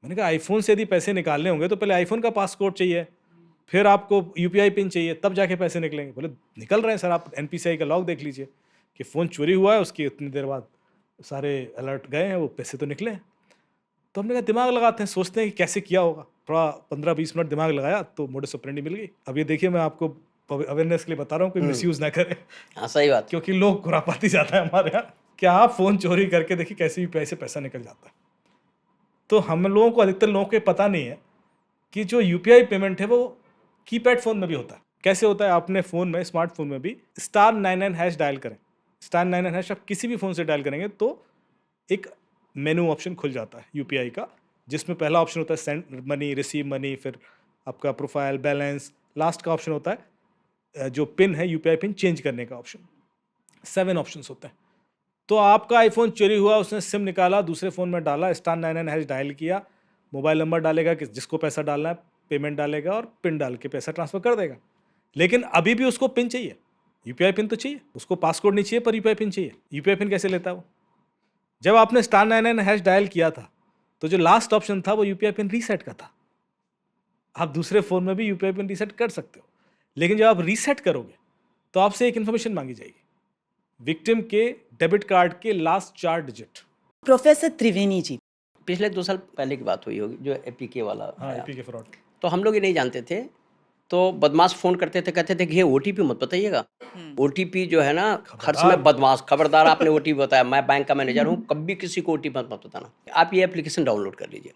मैंने कहा आईफोन से यदि पैसे निकालने होंगे तो पहले आईफोन का पासकोड चाहिए, फिर आपको UPI पिन चाहिए, तब जाके पैसे निकलेंगे। बोले निकल रहे हैं सर, आप NPCI का लॉग देख लीजिए कि फ़ोन चोरी हुआ है, उसकी उतनी देर बाद सारे अलर्ट गए हैं, वो पैसे तो निकले हैं। तो हमने कहा दिमाग लगाते हैं, सोचते हैं कि कैसे किया होगा। थोड़ा 15-20 मिनट दिमाग लगाया तो मोडस ऑपरेंडी मिल गई। अब ये देखिए, मैं आपको अवेयरनेस के लिए बता रहा हूँ, कोई मिसयूज़ ना करे। हाँ, सही बात। क्योंकि लोग खुरापाती जाता है हमारे यहाँ, क्या आप फ़ोन चोरी करके देखिए कैसे भी पैसा निकल जाता है। तो हम लोगों को, अधिकतर लोगों को पता नहीं है कि जो UPI पेमेंट है वो कीपैड फ़ोन में भी होता है। कैसे होता है? आपने फ़ोन में, स्मार्टफोन में भी *99# डायल करें। *99# आप किसी भी फ़ोन से डायल करेंगे तो एक मेनू ऑप्शन खुल जाता है UPI का, जिसमें पहला ऑप्शन होता है सेंड मनी, रिसीव मनी, फिर आपका प्रोफाइल, बैलेंस, लास्ट का ऑप्शन होता है जो पिन है यूपीआई पिन चेंज करने का ऑप्शन, 7 ऑप्शंस होते हैं। तो आपका आईफोन चोरी हुआ, उसने सिम निकाला, दूसरे फ़ोन में डाला, *99# डायल किया, मोबाइल नंबर डालेगा कि जिसको पैसा डालना है, पेमेंट डालेगा और पिन डाल के पैसा ट्रांसफ़र कर देगा। लेकिन अभी भी उसको पिन चाहिए, यूपीआई पिन तो चाहिए, उसको पासकोड नहीं चाहिए पर यूपीआई पिन चाहिए। यूपीआई पिन कैसे लेता है वो? जब आपने *99# डायल किया था तो जो लास्ट ऑप्शन था वो यूपीआई पिन रीसेट का था। आप दूसरे फ़ोन में भी यूपीआई पिन रीसेट कर सकते हो, लेकिन जब आप रीसेट करोगे तो आपसे एक इन्फॉर्मेशन मांगी जाएगी, विक्टिम के डेबिट कार्ड के लास्ट 4 डिजिट। प्रोफेसर त्रिवेणी जी, पिछले 2 साल पहले की बात हुई होगी जो एपीके वाला हाँ, आया। APK fraud. तो हम लोग ये नहीं जानते थे, तो बदमाश फ़ोन करते थे, कहते थे कि ये ओटीपी मत बताइएगा। ओटीपी जो है ना, हर समय बदमाश, खबरदार आपने ओटीपी बताया, मैं बैंक का मैनेजर हूँ, कभी किसी को ओटीपी मत बताना। आप ये एप्लीकेशन डाउनलोड कर लीजिए।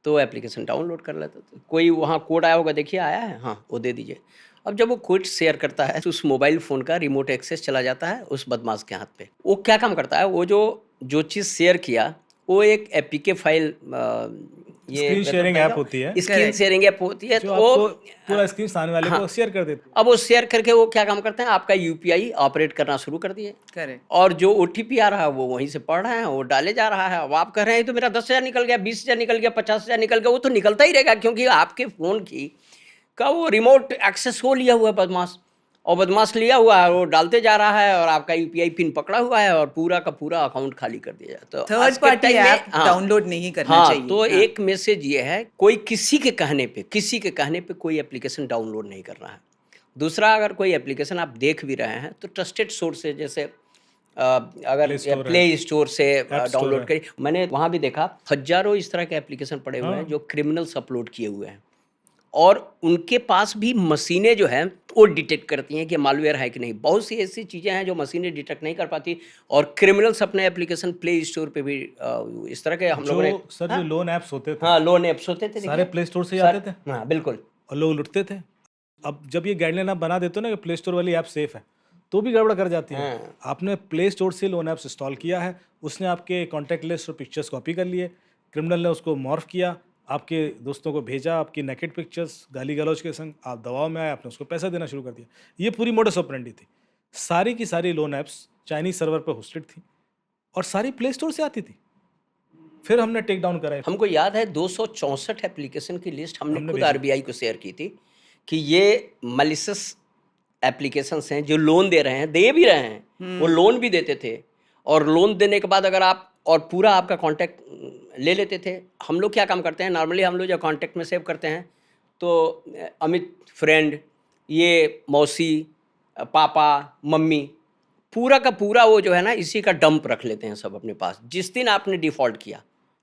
तो एप्लीकेशन डाउनलोड कर लेते थे, कोई वहाँ कोड आया होगा, देखिए आया है, हाँ वो दे दीजिए। अब जब वो कोड शेयर करता है तो उस मोबाइल फ़ोन का रिमोट एक्सेस चला जाता है उस बदमाश के हाथ पे। वो क्या काम करता है, वो जो चीज़ शेयर किया वो एक एपीके फाइल, ये स्क्रीन शेयरिंग ऐप होती है, स्क्रीन शेयरिंग ऐप होती है, जो तो आपको वो पूरा स्क्रीन सामने वाले को शेयर कर देते हैं। अब वो शेयर करके वो क्या काम करते हैं, आपका यूपीआई ऑपरेट करना शुरू कर दिए। करेक्ट। और जो ओटीपी आ रहा है वो वहीं से पढ़ रहे हैं, वो डाले जा रहा है। अब आप कह रहे हैं तो मेरा 10,000 निकल गया, 20,000 निकल गया, 50,000 निकल गया, वो तो निकलता ही रहेगा, क्योंकि आपके फ़ोन की का वो रिमोट एक्सेस हो लिया हुआ है बदमाश, और बदमाश लिया हुआ है, वो डालते जा रहा है और आपका यूपीआई पिन पकड़ा हुआ है और पूरा का पूरा अकाउंट खाली कर दिया जाता है। तो आज थर्ड के पार्टी टाइम में ऐप डाउनलोड नहीं करना चाहिए। तो एक मैसेज ये है, कोई किसी के कहने पे कोई एप्लीकेशन डाउनलोड नहीं करना है। दूसरा, अगर कोई एप्लीकेशन आप देख भी रहे हैं तो ट्रस्टेड सोर्स से, जैसे अगर प्ले स्टोर से डाउनलोड करिए। मैंने वहाँ भी देखा हजारों इस तरह के एप्लीकेशन पड़े हुए हैं जो क्रिमिनल्स अपलोड किए हुए हैं, और उनके पास भी मशीनें जो हैं वो डिटेक्ट करती हैं कि मालवेयर है कि नहीं। बहुत सी ऐसी चीज़ें हैं जो मशीनें डिटेक्ट नहीं कर पाती, और क्रिमिनल्स अपने एप्लीकेशन प्ले स्टोर पे भी इस तरह के हम लोगों ने, सर जो लोन ऐप्स होते थे, हाँ लोन ऐप्स होते थे, सारे प्ले स्टोर से ही आते थे। हाँ बिल्कुल, और लोग लुटते थे। अब जब ये गाइडलाइन आप बना देते हो ना कि प्ले स्टोर वाली ऐप सेफ है, तो भी गड़बड़ कर जाती है। आपने प्ले स्टोर से लोन ऐप्स इंस्टॉल किया है, उसने आपके कॉन्टैक्ट लिस्ट और पिक्चर्स कॉपी कर लिए, क्रिमिनल ने उसको मॉर्फ किया, आपके दोस्तों को भेजा, आपकी नेकेड पिक्चर्स गाली गलौज के संग, आप दबाव में आए, आपने उसको पैसा देना शुरू कर दिया। ये पूरी मोडस ऑपरेंडी थी। सारी की सारी लोन ऐप्स चाइनीज सर्वर पर होस्टेड थी और सारी प्ले स्टोर से आती थी। फिर हमने टेक डाउन कराई। हमको याद है 264 एप्लीकेशन की लिस्ट हमने खुद आरबीआई को शेयर की थी कि ये मलिशियस एप्लीकेशंस हैं जो लोन दे रहे हैं, दे भी रहे हैं, वो लोन भी देते थे, और लोन देने के बाद अगर आप और पूरा आपका कांटेक्ट ले लेते थे। हम लोग क्या काम करते हैं, नॉर्मली हम लोग जब कांटेक्ट में सेव करते हैं तो अमित फ्रेंड, ये मौसी, पापा, मम्मी, पूरा का पूरा वो जो है ना इसी का डंप रख लेते हैं सब अपने पास। जिस दिन आपने डिफ़ॉल्ट किया,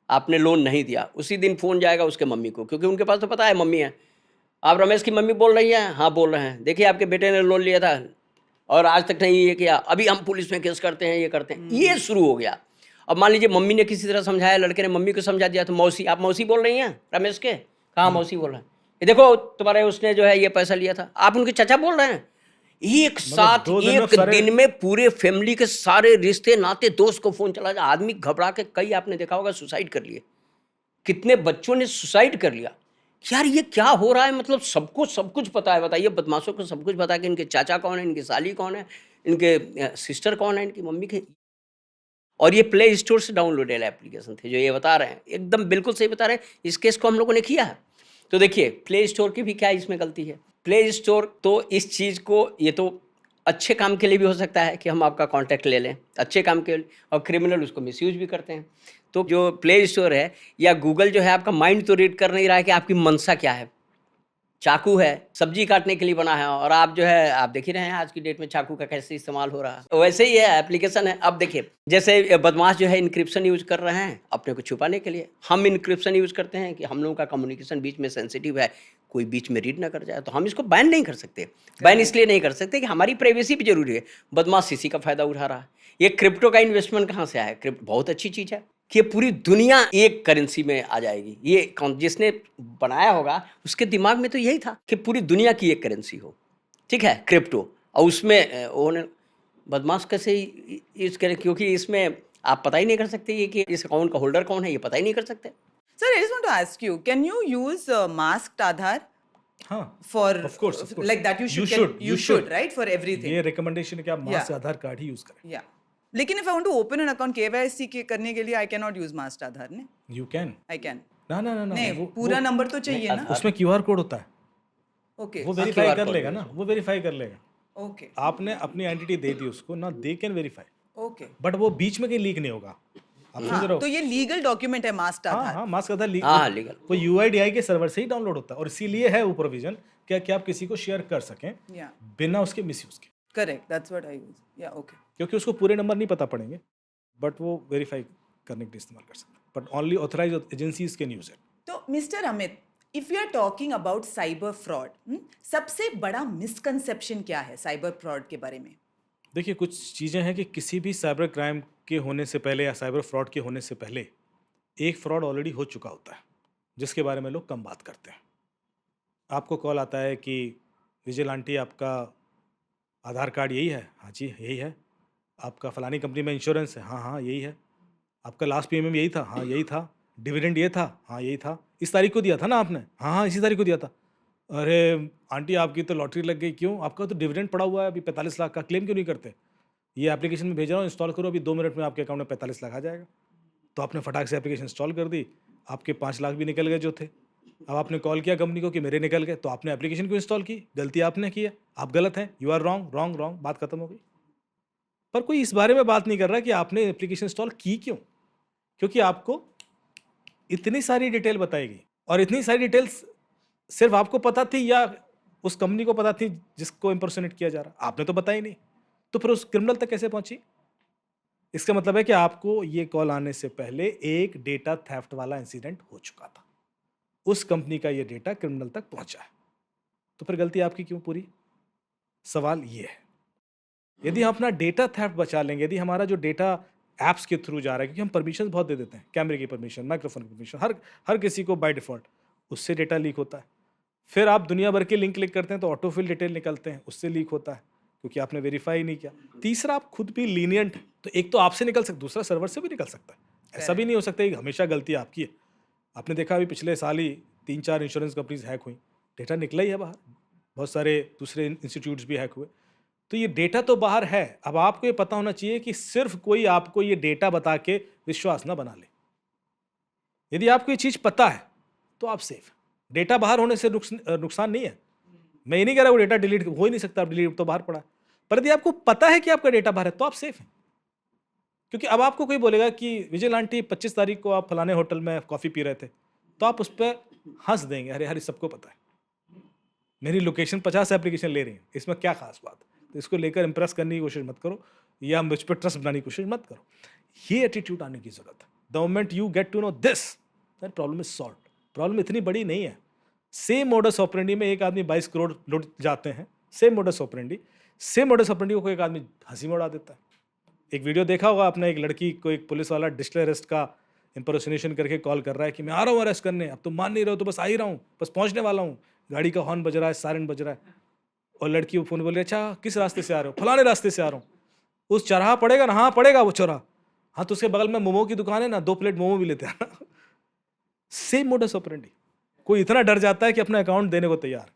आपने लोन नहीं दिया, उसी दिन फ़ोन जाएगा उसके मम्मी को, क्योंकि उनके पास तो पता है मम्मी है। आप रमेश की मम्मी बोल रही हैं? हाँ बोल रहे हैं। देखिए आपके बेटे ने लोन लिया था और आज तक नहीं ये किया, अभी हम पुलिस में केस करते हैं, ये करते हैं। ये शुरू हो गया। अब मान लीजिए मम्मी ने किसी तरह समझाया, लड़के ने मम्मी को समझा दिया, तो मौसी, आप मौसी बोल रही हैं रमेश के? कहाँ मौसी बोल रहे हैं? ये देखो तुम्हारे उसने जो है ये पैसा लिया था, आप उनके चाचा बोल रहे हैं। एक साथ एक दिन में पूरे फैमिली के सारे रिश्ते नाते दोस्त को फोन चला जाए। आदमी घबरा के, कई आपने देखा होगा सुसाइड कर लिए, कितने बच्चों ने सुसाइड कर लिया। यार ये क्या हो रहा है, मतलब सबको सब कुछ पता है। बताइए, बदमाशों को सब कुछ पता है कि इनके चाचा कौन है, इनकी साली कौन है, इनके सिस्टर कौन है, इनकी मम्मी के। और ये प्ले स्टोर से डाउनलोडेड एप्लीकेशन थे जो ये बता रहे हैं, एकदम बिल्कुल सही बता रहे हैं। इस केस को हम लोगों ने किया है। तो देखिए प्ले स्टोर की भी क्या इसमें गलती है। प्ले स्टोर तो इस चीज़ को, ये तो अच्छे काम के लिए भी हो सकता है कि हम आपका कांटेक्ट ले लें, अच्छे काम के लिए, और क्रिमिनल उसको मिसयूज भी करते हैं। तो जो प्ले स्टोर है या गूगल जो है, आपका माइंड तो रीड कर नहीं रहा है कि आपकी मंशा क्या है। चाकू है, सब्जी काटने के लिए बना है, और आप जो है, आप देख ही रहे हैं आज की डेट में चाकू का कैसे इस्तेमाल हो रहा है। वैसे ही है एप्लीकेशन है। अब देखिए, जैसे बदमाश जो है इनक्रिप्शन यूज कर रहे हैं अपने को छुपाने के लिए, हम इनक्रिप्शन यूज करते हैं कि हम लोगों का कम्युनिकेशन बीच में सेंसिटिव है, कोई बीच में रीड ना कर जाए, तो हम इसको बैन नहीं कर सकते। बैन इसलिए नहीं कर सकते कि हमारी प्राइवेसी भी जरूरी है। बदमाश इसी का फायदा उठा रहा है। ये क्रिप्टो का इन्वेस्टमेंट कहाँ से आया? क्रिप्टो बहुत अच्छी चीज़ है कि पूरी दुनिया एक करेंसी में आ जाएगी। ये जिसने बनाया होगा उसके दिमाग में तो यही था कि पूरी दुनिया की एक करेंसी हो, ठीक है, क्रिप्टो। और उसमें उन्होंने बदमाश कैसे यूज करें, क्योंकि इसमें आप पता ही नहीं कर सकते ये कि इस अकाउंट का होल्डर कौन है, ये पता ही नहीं कर सकते। Sir, I just want to ask you, can you use masked Aadhaar? हाँ, for of course. like that you should right for everything. ये recommendation है कि आप Yeah. मास्टर आधार कार्ड ही यूज करें. Yeah. लेकिन if I want to open an account KYC के करने के लिए I cannot use master आधार ने. You can. I can. ना नहीं पूरा नंबर तो चाहिए ना. उसमें QR कोड होता है. Okay. वो वेरीफाई कर लेगा ना, वो वेरीफाई कर लेगा. Okay. आपने अपनी एंटिटी दे दी उसको ना, they can verify. Okay. But वो बीच में कहीं लीक नहीं होगा. आप समझ रहे हो? तो ये लीगल डॉक्यूमेंट है मास्टर हाँ आधार. हाँ, मास्क आधार लीक. हाँ लीगल वो UIDAI के सर्वर से ही डाउनलोड होता है और इसीलिए है वो प्रोविजन कि आप किसी को शेयर कर सकें Yeah. बिना उसके मिसयूज के. Correct. That's what I use. Yeah. Okay. क्योंकि उसको पूरे नंबर नहीं पता पड़ेंगे, बट वो वेरीफाई करने के लिए इस्तेमाल कर सकते हैं. But only authorised agencies can use it. तो mister Amit, if you are talking about cyber fraud, सबसे बड़ा मिसकंसेप्शन क्या है साइबर फ्रॉड के बारे में? देखिए, कुछ चीज़ें हैं कि किसी भी साइबर क्राइम के होने से पहले या साइबर फ्रॉड के होने से पहले एक फ्रॉड ऑलरेडी हो चुका होता है, जिसके बारे में लोग कम बात करते हैं. आपको कॉल आता है कि विजिल आंटी आपका आधार कार्ड यही है. हाँ जी यही है. आपका फलानी कंपनी में इंश्योरेंस है. हाँ हाँ यही है. आपका लास्ट प्रीमियम यही था. हाँ यही था. डिविडेंड ये था. हाँ यही था. इस तारीख को दिया था ना आपने. हाँ हाँ इसी तारीख को दिया था. अरे आंटी आपकी तो लॉटरी लग गई. क्यों? आपका तो डिविडेंड पड़ा हुआ है अभी 45 लाख का. क्लेम क्यों नहीं करते? ये एप्लीकेशन में भेज रहा हूँ, इंस्टॉल करो, अभी 2 मिनट में आपके अकाउंट में 45 लाख आ जाएगा. तो आपने फटाक से एप्लीकेशन इंस्टॉल कर दी, आपके 5 लाख भी निकल गए जो थे. अब आपने कॉल किया कंपनी को कि मेरे निकल गए, तो आपने एप्लीकेशन क्यों इंस्टॉल की? गलती आपने की है, आप गलत हैं. You are wrong wrong wrong. बात खत्म हो गई. पर कोई इस बारे में बात नहीं कर रहा कि आपने एप्लीकेशन इंस्टॉल की क्यों. क्योंकि आपको इतनी सारी डिटेल बताई गई और इतनी सारी डिटेल्स सिर्फ आपको पता थी या उस कंपनी को पता थी जिसको इम्पर्सोनेट किया जा रहा. आपने तो बताई नहीं, तो फिर उस क्रिमिनल तक कैसे पहुंची? इसका मतलब है कि आपको ये कॉल आने से पहले एक डेटा थेफ्ट वाला इंसिडेंट हो चुका था. उस कंपनी का ये डेटा क्रिमिनल तक पहुंचा है. तो फिर गलती आपकी क्यों पूरी? सवाल ये है. यदि हम अपना डेटा थेफ्ट बचा लेंगे, यदि हमारा जो डेटा ऐप्स के थ्रू जा रहा है, क्योंकि हम परमिशन बहुत दे देते हैं, कैमरे की परमिशन, माइक्रोफोन की परमिशन, हर किसी को बाय डिफॉल्ट, उससे डेटा लीक होता है. फिर आप दुनिया भर के लिंक क्लिक करते हैं तो ऑटोफिल डिटेल निकलते हैं, उससे लीक होता है क्योंकि आपने वेरीफाई नहीं किया. तीसरा, आप खुद भी लीनियंट है, तो एक तो आपसे निकल सकता, दूसरा सर्वर से भी निकल सकता है. ऐसा भी नहीं हो सकता कि हमेशा गलती आपकी है. आपने देखा अभी पिछले साल ही 3-4 इंश्योरेंस कंपनीज हैक हुई, डेटा निकला ही है बाहर. बहुत सारे दूसरे इंस्टीट्यूट्स भी हैक हुए. तो ये डेटा तो बाहर है. अब आपको ये पता होना चाहिए कि सिर्फ कोई आपको ये डेटा बता के विश्वास ना बना ले. यदि आपको ये चीज़ पता है तो आप सेफ. डेटा बाहर होने से नुकसान नहीं है. मैं ये नहीं कह रहा वो डेटा डिलीट हो ही नहीं सकता, डिलीट तो बाहर पड़ा है. पर यदि आपको पता है कि आपका डेटा बाहर है तो आप सेफ हैं. क्योंकि अब आपको कोई बोलेगा कि विजिल आंटी 25 तारीख को आप फलाने होटल में कॉफ़ी पी रहे थे, तो आप उस पर हंस देंगे, अरे हर सबको पता है, मेरी लोकेशन 50 एप्लीकेशन ले रही है, इसमें क्या खास बात. तो इसको लेकर इंप्रेस करने की कोशिश मत करो या मुझ पर ट्रस्ट बनाने की कोशिश मत करो. ये एटीट्यूड आने की जरूरत है. The moment you get to know this, that problem is solve. Problem इतनी बड़ी नहीं है. सेम मोडस ऑपरेंडी में एक आदमी 22 करोड़ लुट जाते हैं. सेम मोडस ऑपरेंडी को कोई एक आदमी हंसी में उड़ा देता है. एक वीडियो देखा होगा आपने, एक लड़की को एक पुलिस वाला डिजिटल अरेस्ट का इंपर्सोनेशन करके कॉल कर रहा है कि मैं आ रहा हूँ अरेस्ट करने. अब तुम मान नहीं रहे हो तो बस आ ही रहा हूँ, बस पहुँचने वाला हूँ. गाड़ी का हॉर्न बज रहा है, सायरन बज रहा है, और लड़की वो फोन बोल रही है, अच्छा किस रास्ते से आ रहे हो? फलाने रास्ते से आ रहा हूँ. उस चौराहा पड़ेगा ना? हाँ पड़ेगा वो चौराहा. हाँ तो उसके बगल में मोमो की दुकान है ना, 2 प्लेट मोमो भी लेते हैं. Same modus operandi. कोई इतना डर जाता है कि अपना अकाउंट देने को तैयार,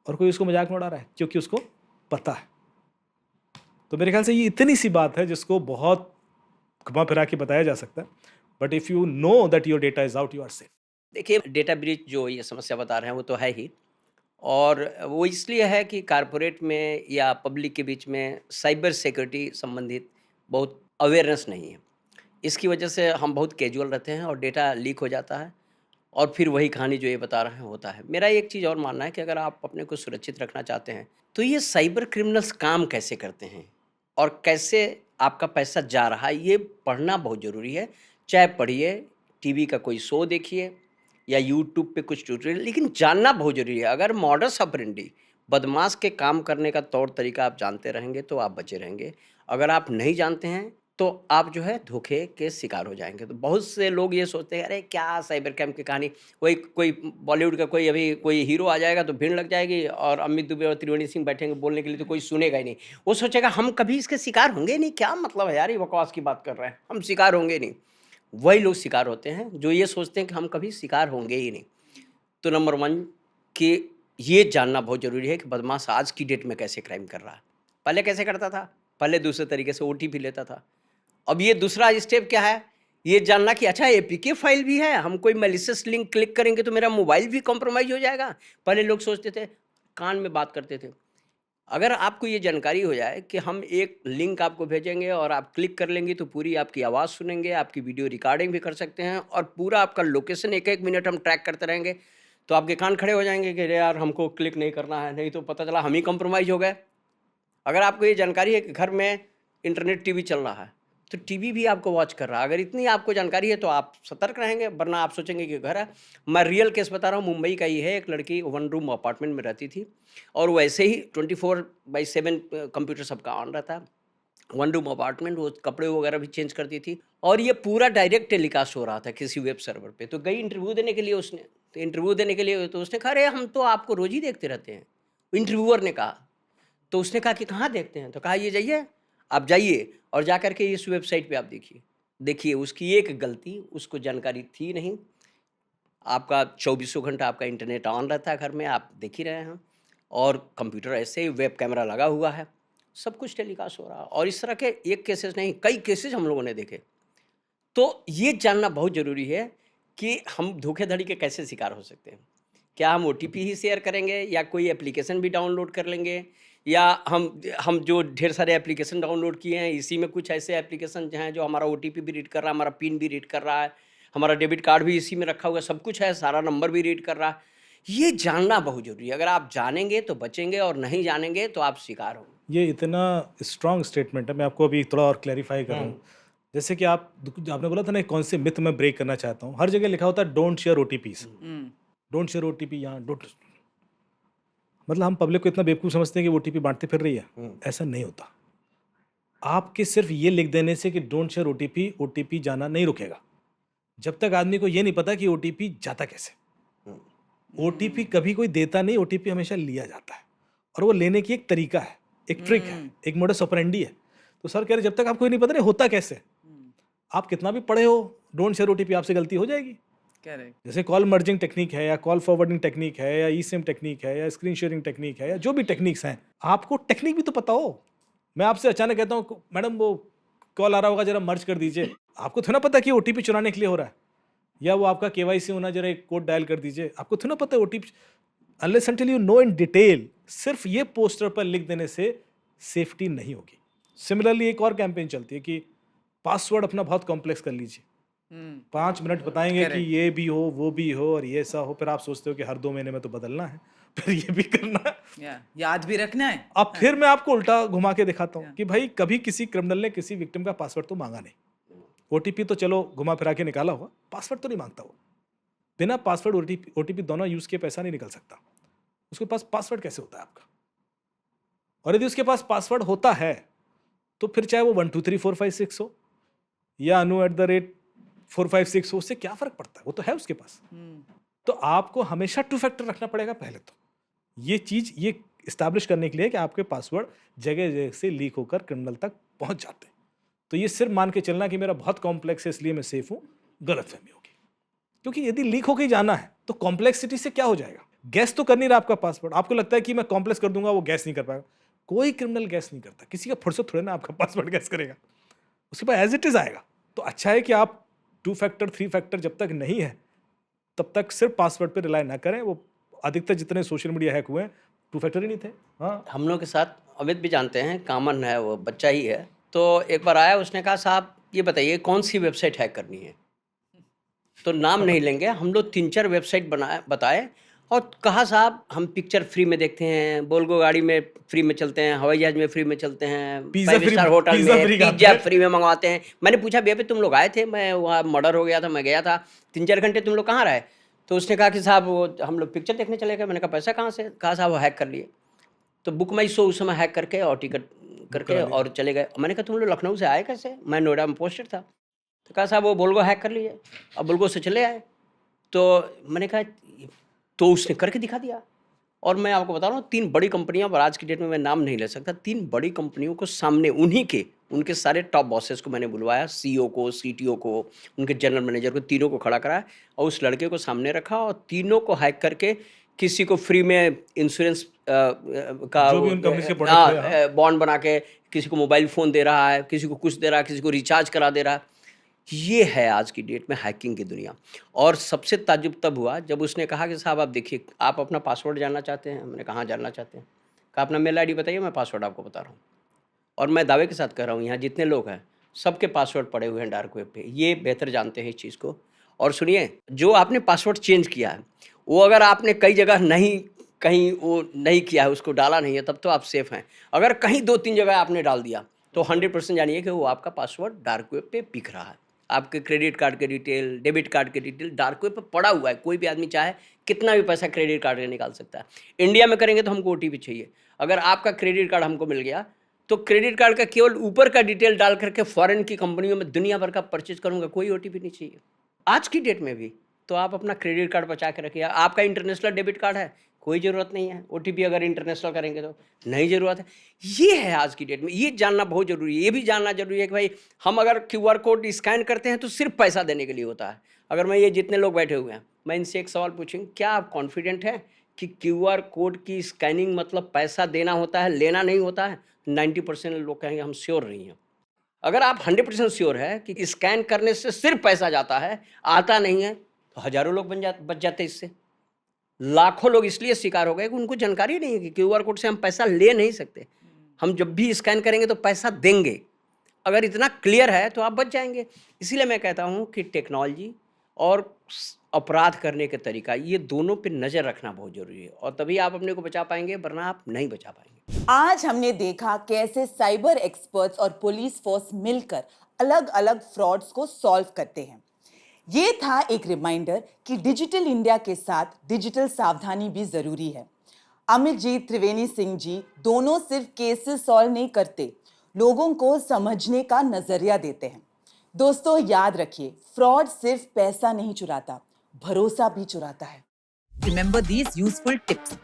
और कोई उसको मजाक में उड़ा रहा है क्योंकि उसको पता है. तो मेरे ख्याल से ये इतनी सी बात है जिसको बहुत घुमा फिरा के बताया जा सकता है. But if you know that your data is out, you are safe. देखिए, डेटा ब्रीच जो ये समस्या बता रहे हैं वो तो है ही, और वो इसलिए है कि कारपोरेट में या पब्लिक के बीच में साइबर सिक्योरिटी संबंधित बहुत अवेयरनेस नहीं है. इसकी वजह से हम बहुत कैजुअल रहते हैं और डेटा लीक हो जाता है, और फिर वही कहानी जो ये बता रहे हैं होता है. मेरा एक चीज़ और मानना है कि अगर आप अपने को सुरक्षित रखना चाहते हैं तो ये साइबर क्रिमिनल्स काम कैसे करते हैं और कैसे आपका पैसा जा रहा है, ये पढ़ना बहुत ज़रूरी है. चाहे पढ़िए, टीवी का कोई शो देखिए या यूट्यूब पे कुछ ट्यूटोरियल, लेकिन जानना बहुत ज़रूरी है. अगर मॉडस ऑपरेंडी, बदमाश के काम करने का तौर तरीका आप जानते रहेंगे तो आप बचे रहेंगे. अगर आप नहीं जानते हैं तो आप जो है धोखे के शिकार हो जाएंगे. तो बहुत से लोग ये सोचते हैं, अरे क्या साइबर क्राइम की कहानी, कोई बॉलीवुड का कोई कोई हीरो आ जाएगा तो भीड़ लग जाएगी और अमित दुबे और त्रिवेणी सिंह बैठेंगे बोलने के लिए, तो कोई सुनेगा ही नहीं. वो सोचेगा हम कभी इसके शिकार होंगे नहीं. क्या मतलब है यार, ये बकवास की बात कर रहे हैं, हम शिकार होंगे नहीं. वही लोग शिकार होते हैं जो ये सोचते हैं कि हम कभी शिकार होंगे ही नहीं. तो नंबर 1, कि ये जानना बहुत ज़रूरी है कि बदमाश आज की डेट में कैसे क्राइम कर रहा है। पहले कैसे करता था? पहले दूसरे तरीके से ओटीपी लेता था। अब ये दूसरा स्टेप क्या है? ये जानना कि अच्छा एपीके फाइल भी है, हम कोई मैलिशियस लिंक क्लिक करेंगे तो मेरा मोबाइल भी कॉम्प्रोमाइज़ हो जाएगा। पहले लोग सोचते थे, कान में बात करते थे। अगर आपको ये जानकारी हो जाए कि हम एक लिंक आपको भेजेंगे और आप क्लिक कर लेंगी तो पूरी आपकी आवाज़ सुनेंगे, आपकी वीडियो रिकॉर्डिंग भी कर सकते हैं और पूरा आपका लोकेशन एक-एक मिनट हम ट्रैक करते रहेंगे, तो आपके कान खड़े हो जाएँगे कि अरे यार हमको क्लिक नहीं करना है, नहीं तो पता चला हम ही कॉम्प्रोमाइज़ हो गए। अगर आपको ये जानकारी है कि घर में इंटरनेट टीवी चल रहा है, तो टीवी भी आपको वॉच कर रहा है। अगर इतनी आपको जानकारी है तो आप सतर्क रहेंगे, वरना आप सोचेंगे कि घर है। मैं रियल केस बता रहा हूँ, मुंबई का ही है। एक लड़की 1 रूम अपार्टमेंट में रहती थी और वैसे ही 24/7 कंप्यूटर सबका ऑन रहता है। 1 रूम अपार्टमेंट, वो कपड़े वगैरह भी चेंज करती थी और ये पूरा डायरेक्ट टेलीकास्ट हो रहा था किसी वेब सर्वर पे। तो गई इंटरव्यू देने के लिए उसने, तो इंटरव्यू देने के लिए तो उसने कहा, अरे हम तो आपको रोज़ ही देखते रहते हैं। इंटरव्यूअर ने कहा। तो उसने कहा कि कहाँ देखते हैं? तो कहा ये जाइए, आप जाइए और जा कर के इस वेबसाइट पे आप देखिए। देखिए उसकी एक गलती, उसको जानकारी थी नहीं। आपका 24 घंटा आपका इंटरनेट ऑन रहता है घर में, आप देख ही रहे हैं और कंप्यूटर ऐसे ही वेब कैमरा लगा हुआ है, सब कुछ टेलीकास्ट हो रहा है और इस तरह के एक केसेस नहीं, कई केसेस हम लोगों ने देखे। तो ये जानना बहुत ज़रूरी है कि हम धोखाधड़ी के कैसे शिकार हो सकते हैं। क्या हम ओटीपी ही शेयर करेंगे या कोई एप्लीकेशन भी डाउनलोड कर लेंगे, या हम जो ढेर सारे एप्लीकेशन डाउनलोड किए हैं, इसी में कुछ ऐसे एप्लीकेशन हैं जो हमारा ओटीपी भी रीड कर रहा है, हमारा पिन भी रीड कर रहा है, हमारा डेबिट कार्ड भी इसी में रखा हुआ है, सब कुछ है, सारा नंबर भी रीड कर रहा है। ये जानना बहुत ज़रूरी है। अगर आप जानेंगे तो बचेंगे और नहीं जानेंगे तो आप शिकार होंगे। ये इतना स्ट्रांग स्टेटमेंट है, मैं आपको अभी थोड़ा और क्लैरिफाई कर रहा हूँ। जैसे कि आपने बोला था ना, कौन से मिथ में ब्रेक करना चाहता हूँ। हर जगह लिखा होता है don't share OTPs, don't share OTP, यहाँ डोंट, मतलब हम पब्लिक को इतना बेवकूफ़ समझते हैं कि ओटीपी बांटते फिर रही है। ऐसा नहीं होता। आपके सिर्फ ये लिख देने से कि डोंट शेयर ओटीपी, ओटीपी जाना नहीं रुकेगा जब तक आदमी को ये नहीं पता कि ओटीपी जाता कैसे। ओटीपी कभी कोई देता नहीं, ओटीपी हमेशा लिया जाता है और वो लेने की एक तरीका है, एक ट्रिक है, एक मोडस ऑपरेंडी है। तो सर कह रहे जब तक आपको ये नहीं पता नहीं होता कैसे, आप कितना भी पढ़े हो, डोंट शेयर ओटीपी, आपसे गलती हो जाएगी। करेक्ट। जैसे कॉल मर्जिंग टेक्निक है या कॉल फॉरवर्डिंग टेक्निक है या ई सिम टेक्निक है या स्क्रीन शेयरिंग टेक्निक है या जो भी टेक्निक्स हैं, आपको टेक्निक भी तो पता हो। मैं आपसे अचानक कहता हूँ मैडम वो कॉल आ रहा होगा, जरा मर्ज कर दीजिए, आपको थोड़ा पता कि ओटीपी चुराने के लिए हो रहा है, या वो आपका केवाईसी होना, जरा एक कोड डायल कर दीजिए, आपको थोड़ा पता है OTP. Unless until you know in detail, सिर्फ ये पोस्टर पर लिख देने से सेफ्टी नहीं होगी। सिमिलरली एक और कैंपेन चलती है कि पासवर्ड अपना बहुत कॉम्प्लेक्स कर लीजिए, 5 मिनट बताएंगे कि ये भी हो वो भी हो और ये ऐसा हो, फिर आप सोचते हो कि हर 2 महीने में तो बदलना है, फिर ये भी करना है, याद भी रखना है। अब फिर मैं आपको उल्टा घुमा के दिखाता हूँ कि भाई कभी किसी क्रिमिनल ने किसी विक्टिम का पासवर्ड तो मांगा नहीं। ओटीपी तो चलो घुमा फिरा के निकाला होगा, पासवर्ड तो नहीं मांगता वो। बिना पासवर्ड ओटीपी दोनों यूज किए पैसा नहीं निकल सकता। उसके पास पासवर्ड कैसे होता है आपका? और यदि उसके पास पासवर्ड होता है तो फिर चाहे वो 1 2 3 4 5 6 हो या anu@456 हो, उससे क्या फर्क पड़ता है, वो तो है उसके पास। तो आपको हमेशा 2 फैक्टर रखना पड़ेगा पहले तो, ये चीज ये इस्टेब्लिश करने के लिए कि आपके पासवर्ड जगह जगह से लीक होकर क्रिमिनल तक पहुंच जाते हैं। तो ये सिर्फ मान के चलना कि मेरा बहुत कॉम्प्लेक्स है इसलिए मैं सेफ हूं, गलतफहमी होगी। क्योंकि यदि लीक होके जाना है तो कॉम्प्लेक्सिटी से क्या हो जाएगा? गैस तो कर नहीं रहा आपका पासवर्ड, आपको लगता है कि मैं कॉम्प्लेक्स कर दूंगा वो गैस नहीं कर पाएगा। कोई क्रिमिनल गैस नहीं करता, किसी का फुर्सत थोड़े ना आपका पासवर्ड गैस करेगा, उसके पास एज इट इज आएगा। तो अच्छा है कि आप 2 फैक्टर 3 फैक्टर जब तक नहीं है तब तक सिर्फ पासवर्ड पे रिलाय ना करें। वो अधिकतर जितने सोशल मीडिया हैक हुए हैं 2 फैक्टर ही नहीं थे। हाँ, हम लोग के साथ अमित भी जानते हैं, कामन है, वो बच्चा ही है। तो एक बार आया, उसने कहा साहब ये बताइए कौन सी वेबसाइट हैक करनी है। तो नाम नहीं लेंगे, हम लोग 3-4 वेबसाइट बताए और कहा साहब हम पिक्चर फ्री में देखते हैं, बोल्गो गाड़ी में फ्री में चलते हैं, हवाई जहाज में फ्री में चलते हैं, पिज़्ज़ा 5 स्टार होटल पिज़्ज़ा में फ्री खाते पिज्जा हैं। फ्री में मंगवाते हैं। मैंने पूछा भैया तुम लोग आए थे, मैं वहाँ मर्डर हो गया था, मैं गया था 3-4 घंटे, तुम लोग कहाँ रहे? तो उसने कहा कि साहब वो हम लोग पिक्चर देखने चले गए। मैंने कहा पैसा कहाँ से? कहा साहब वो हैक कर लिए। तो बुक माई शो उस समय हैक करके और टिकट करके और चले गए। मैंने कहा तुम लोग लखनऊ से आए कैसे? मैं नोएडा में पोस्टेड था। तो कहा साहब वो बोल्गो हैक कर लिए, अब बोल्गो से चले आए। तो मैंने कहा तो उसने करके दिखा दिया। और मैं आपको बता रहा हूँ 3 बड़ी कंपनियां, और आज की डेट में मैं नाम नहीं ले सकता, 3 बड़ी कंपनियों को सामने उनके सारे टॉप बॉसेस को मैंने बुलवाया, सीईओ को, सीटीओ को, उनके जनरल मैनेजर को, तीनों को खड़ा कराया और उस लड़के को सामने रखा और तीनों को हैक करके किसी को फ्री में इंश्योरेंस का जो भी उन कंपनी के प्रोडक्ट है, बॉन्ड बना के किसी को मोबाइल फ़ोन दे रहा है, किसी को कुछ दे रहा है, किसी को रिचार्ज करा दे रहा है। ये है आज की डेट में हैकिंग की दुनिया। और सबसे ताज्जुब तब हुआ जब उसने कहा कि साहब आप देखिए, आप अपना पासवर्ड जानना चाहते हैं? हमने कहा हाँ जानना चाहते हैं। कहा अपना मेल आईडी बताइए, मैं पासवर्ड आपको बता रहा हूँ। और मैं दावे के साथ कह रहा हूँ, यहाँ जितने लोग हैं सबके पासवर्ड पड़े हुए हैं डार्क वेब पे। ये बेहतर जानते हैं इस चीज़ को। और सुनिए, जो आपने पासवर्ड चेंज किया है, वो अगर आपने कई जगह नहीं, कहीं वो नहीं किया है, उसको डाला नहीं है, तब तो आप सेफ़ हैं। अगर कहीं 2-3 जगह आपने डाल दिया तो 100% जानिए कि वो आपका पासवर्ड डार्क वेब पे बिक रहा है। आपके क्रेडिट कार्ड के डिटेल, डेबिट कार्ड के डिटेल डार्क वेब पे पड़ा हुआ है। कोई भी आदमी चाहे कितना भी पैसा क्रेडिट कार्ड से निकाल सकता है। इंडिया में करेंगे तो हमको ओटीपी चाहिए। अगर आपका क्रेडिट कार्ड हमको मिल गया तो क्रेडिट कार्ड का केवल ऊपर का डिटेल डाल करके फॉरेन की कंपनियों में दुनिया भर का परचेज करूंगा, कोई ओटीपी नहीं चाहिए आज की डेट में भी। तो आप अपना क्रेडिट कार्ड बचा के रखिए। आपका इंटरनेशनल डेबिट कार्ड है, कोई ज़रूरत नहीं है ओटीपी। अगर इंटरनेशनल करेंगे तो नहीं ज़रूरत है। ये है आज की डेट में, ये जानना बहुत ज़रूरी है। ये भी जानना ज़रूरी है कि भाई हम अगर QR कोड स्कैन करते हैं तो सिर्फ पैसा देने के लिए होता है। अगर मैं ये जितने लोग बैठे हुए हैं, मैं इनसे एक सवाल पूछूँ, क्या आप कॉन्फिडेंट हैं कि QR कोड की स्कैनिंग मतलब पैसा देना होता है, लेना नहीं होता है? 90% लोग कहेंगे हम श्योर नहीं हैं। अगर आप 100% श्योर है कि स्कैन करने से सिर्फ पैसा जाता है, आता नहीं है, तो हज़ारों लोग बच जाते इससे। लाखों लोग इसलिए शिकार हो गए कि उनको जानकारी नहीं है कि QR कोड से हम पैसा ले नहीं सकते। हम जब भी स्कैन करेंगे तो पैसा देंगे। अगर इतना क्लियर है तो आप बच जाएंगे। इसीलिए मैं कहता हूँ कि टेक्नोलॉजी और अपराध करने के तरीका, ये दोनों पे नज़र रखना बहुत ज़रूरी है, और तभी आप अपने को बचा पाएंगे, वरना आप नहीं बचा पाएंगे। आज हमने देखा कैसे साइबर एक्सपर्ट्स और पुलिस फोर्स मिलकर अलग अलग फ्रॉड्स को सॉल्व करते हैं। ये था एक रिमाइंडर कि डिजिटल इंडिया के साथ डिजिटल सावधानी भी जरूरी है। अमित जी, त्रिवेणी सिंह जी दोनों सिर्फ केसेस सॉल्व नहीं करते, लोगों को समझने का नजरिया देते हैं। दोस्तों याद रखिए, फ्रॉड सिर्फ पैसा नहीं चुराता, भरोसा भी चुराता है। Remember these useful tips.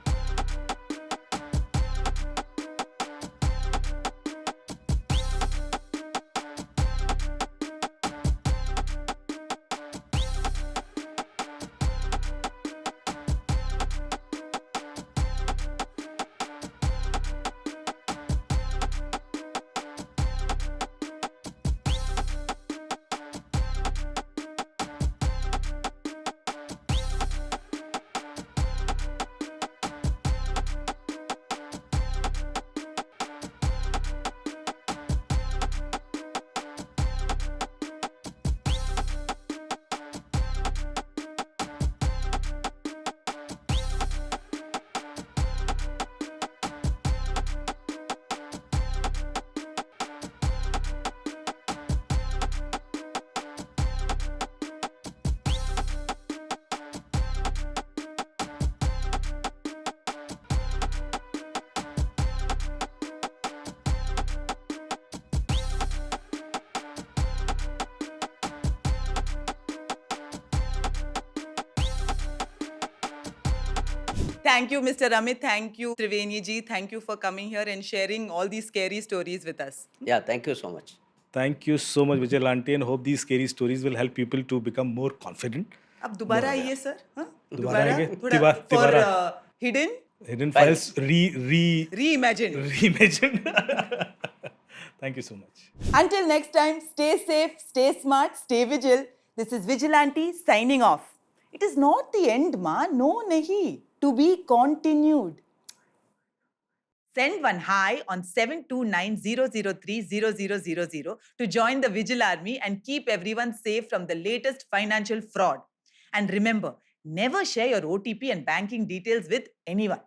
Thank you, Mr. Amit. Thank you, Triveni ji. Thank you for coming here and sharing all these scary stories with us. Yeah, thank you so much. Thank you so much, Vigilante, and hope these scary stories will help people to become more confident. अब दोबारा आइए sir, हाँ? दोबारा आएंगे? थोड़ा for तिबारा। hidden files reimagined. Thank you so much. Until next time, stay safe, stay smart, stay vigil. This is Vigilante signing off. It is not the end, ma. No, nahi. To be continued. Send one hi on 7290030000 to join the Vigil Army and keep everyone safe from the latest financial fraud. And remember, never share your OTP and banking details with anyone.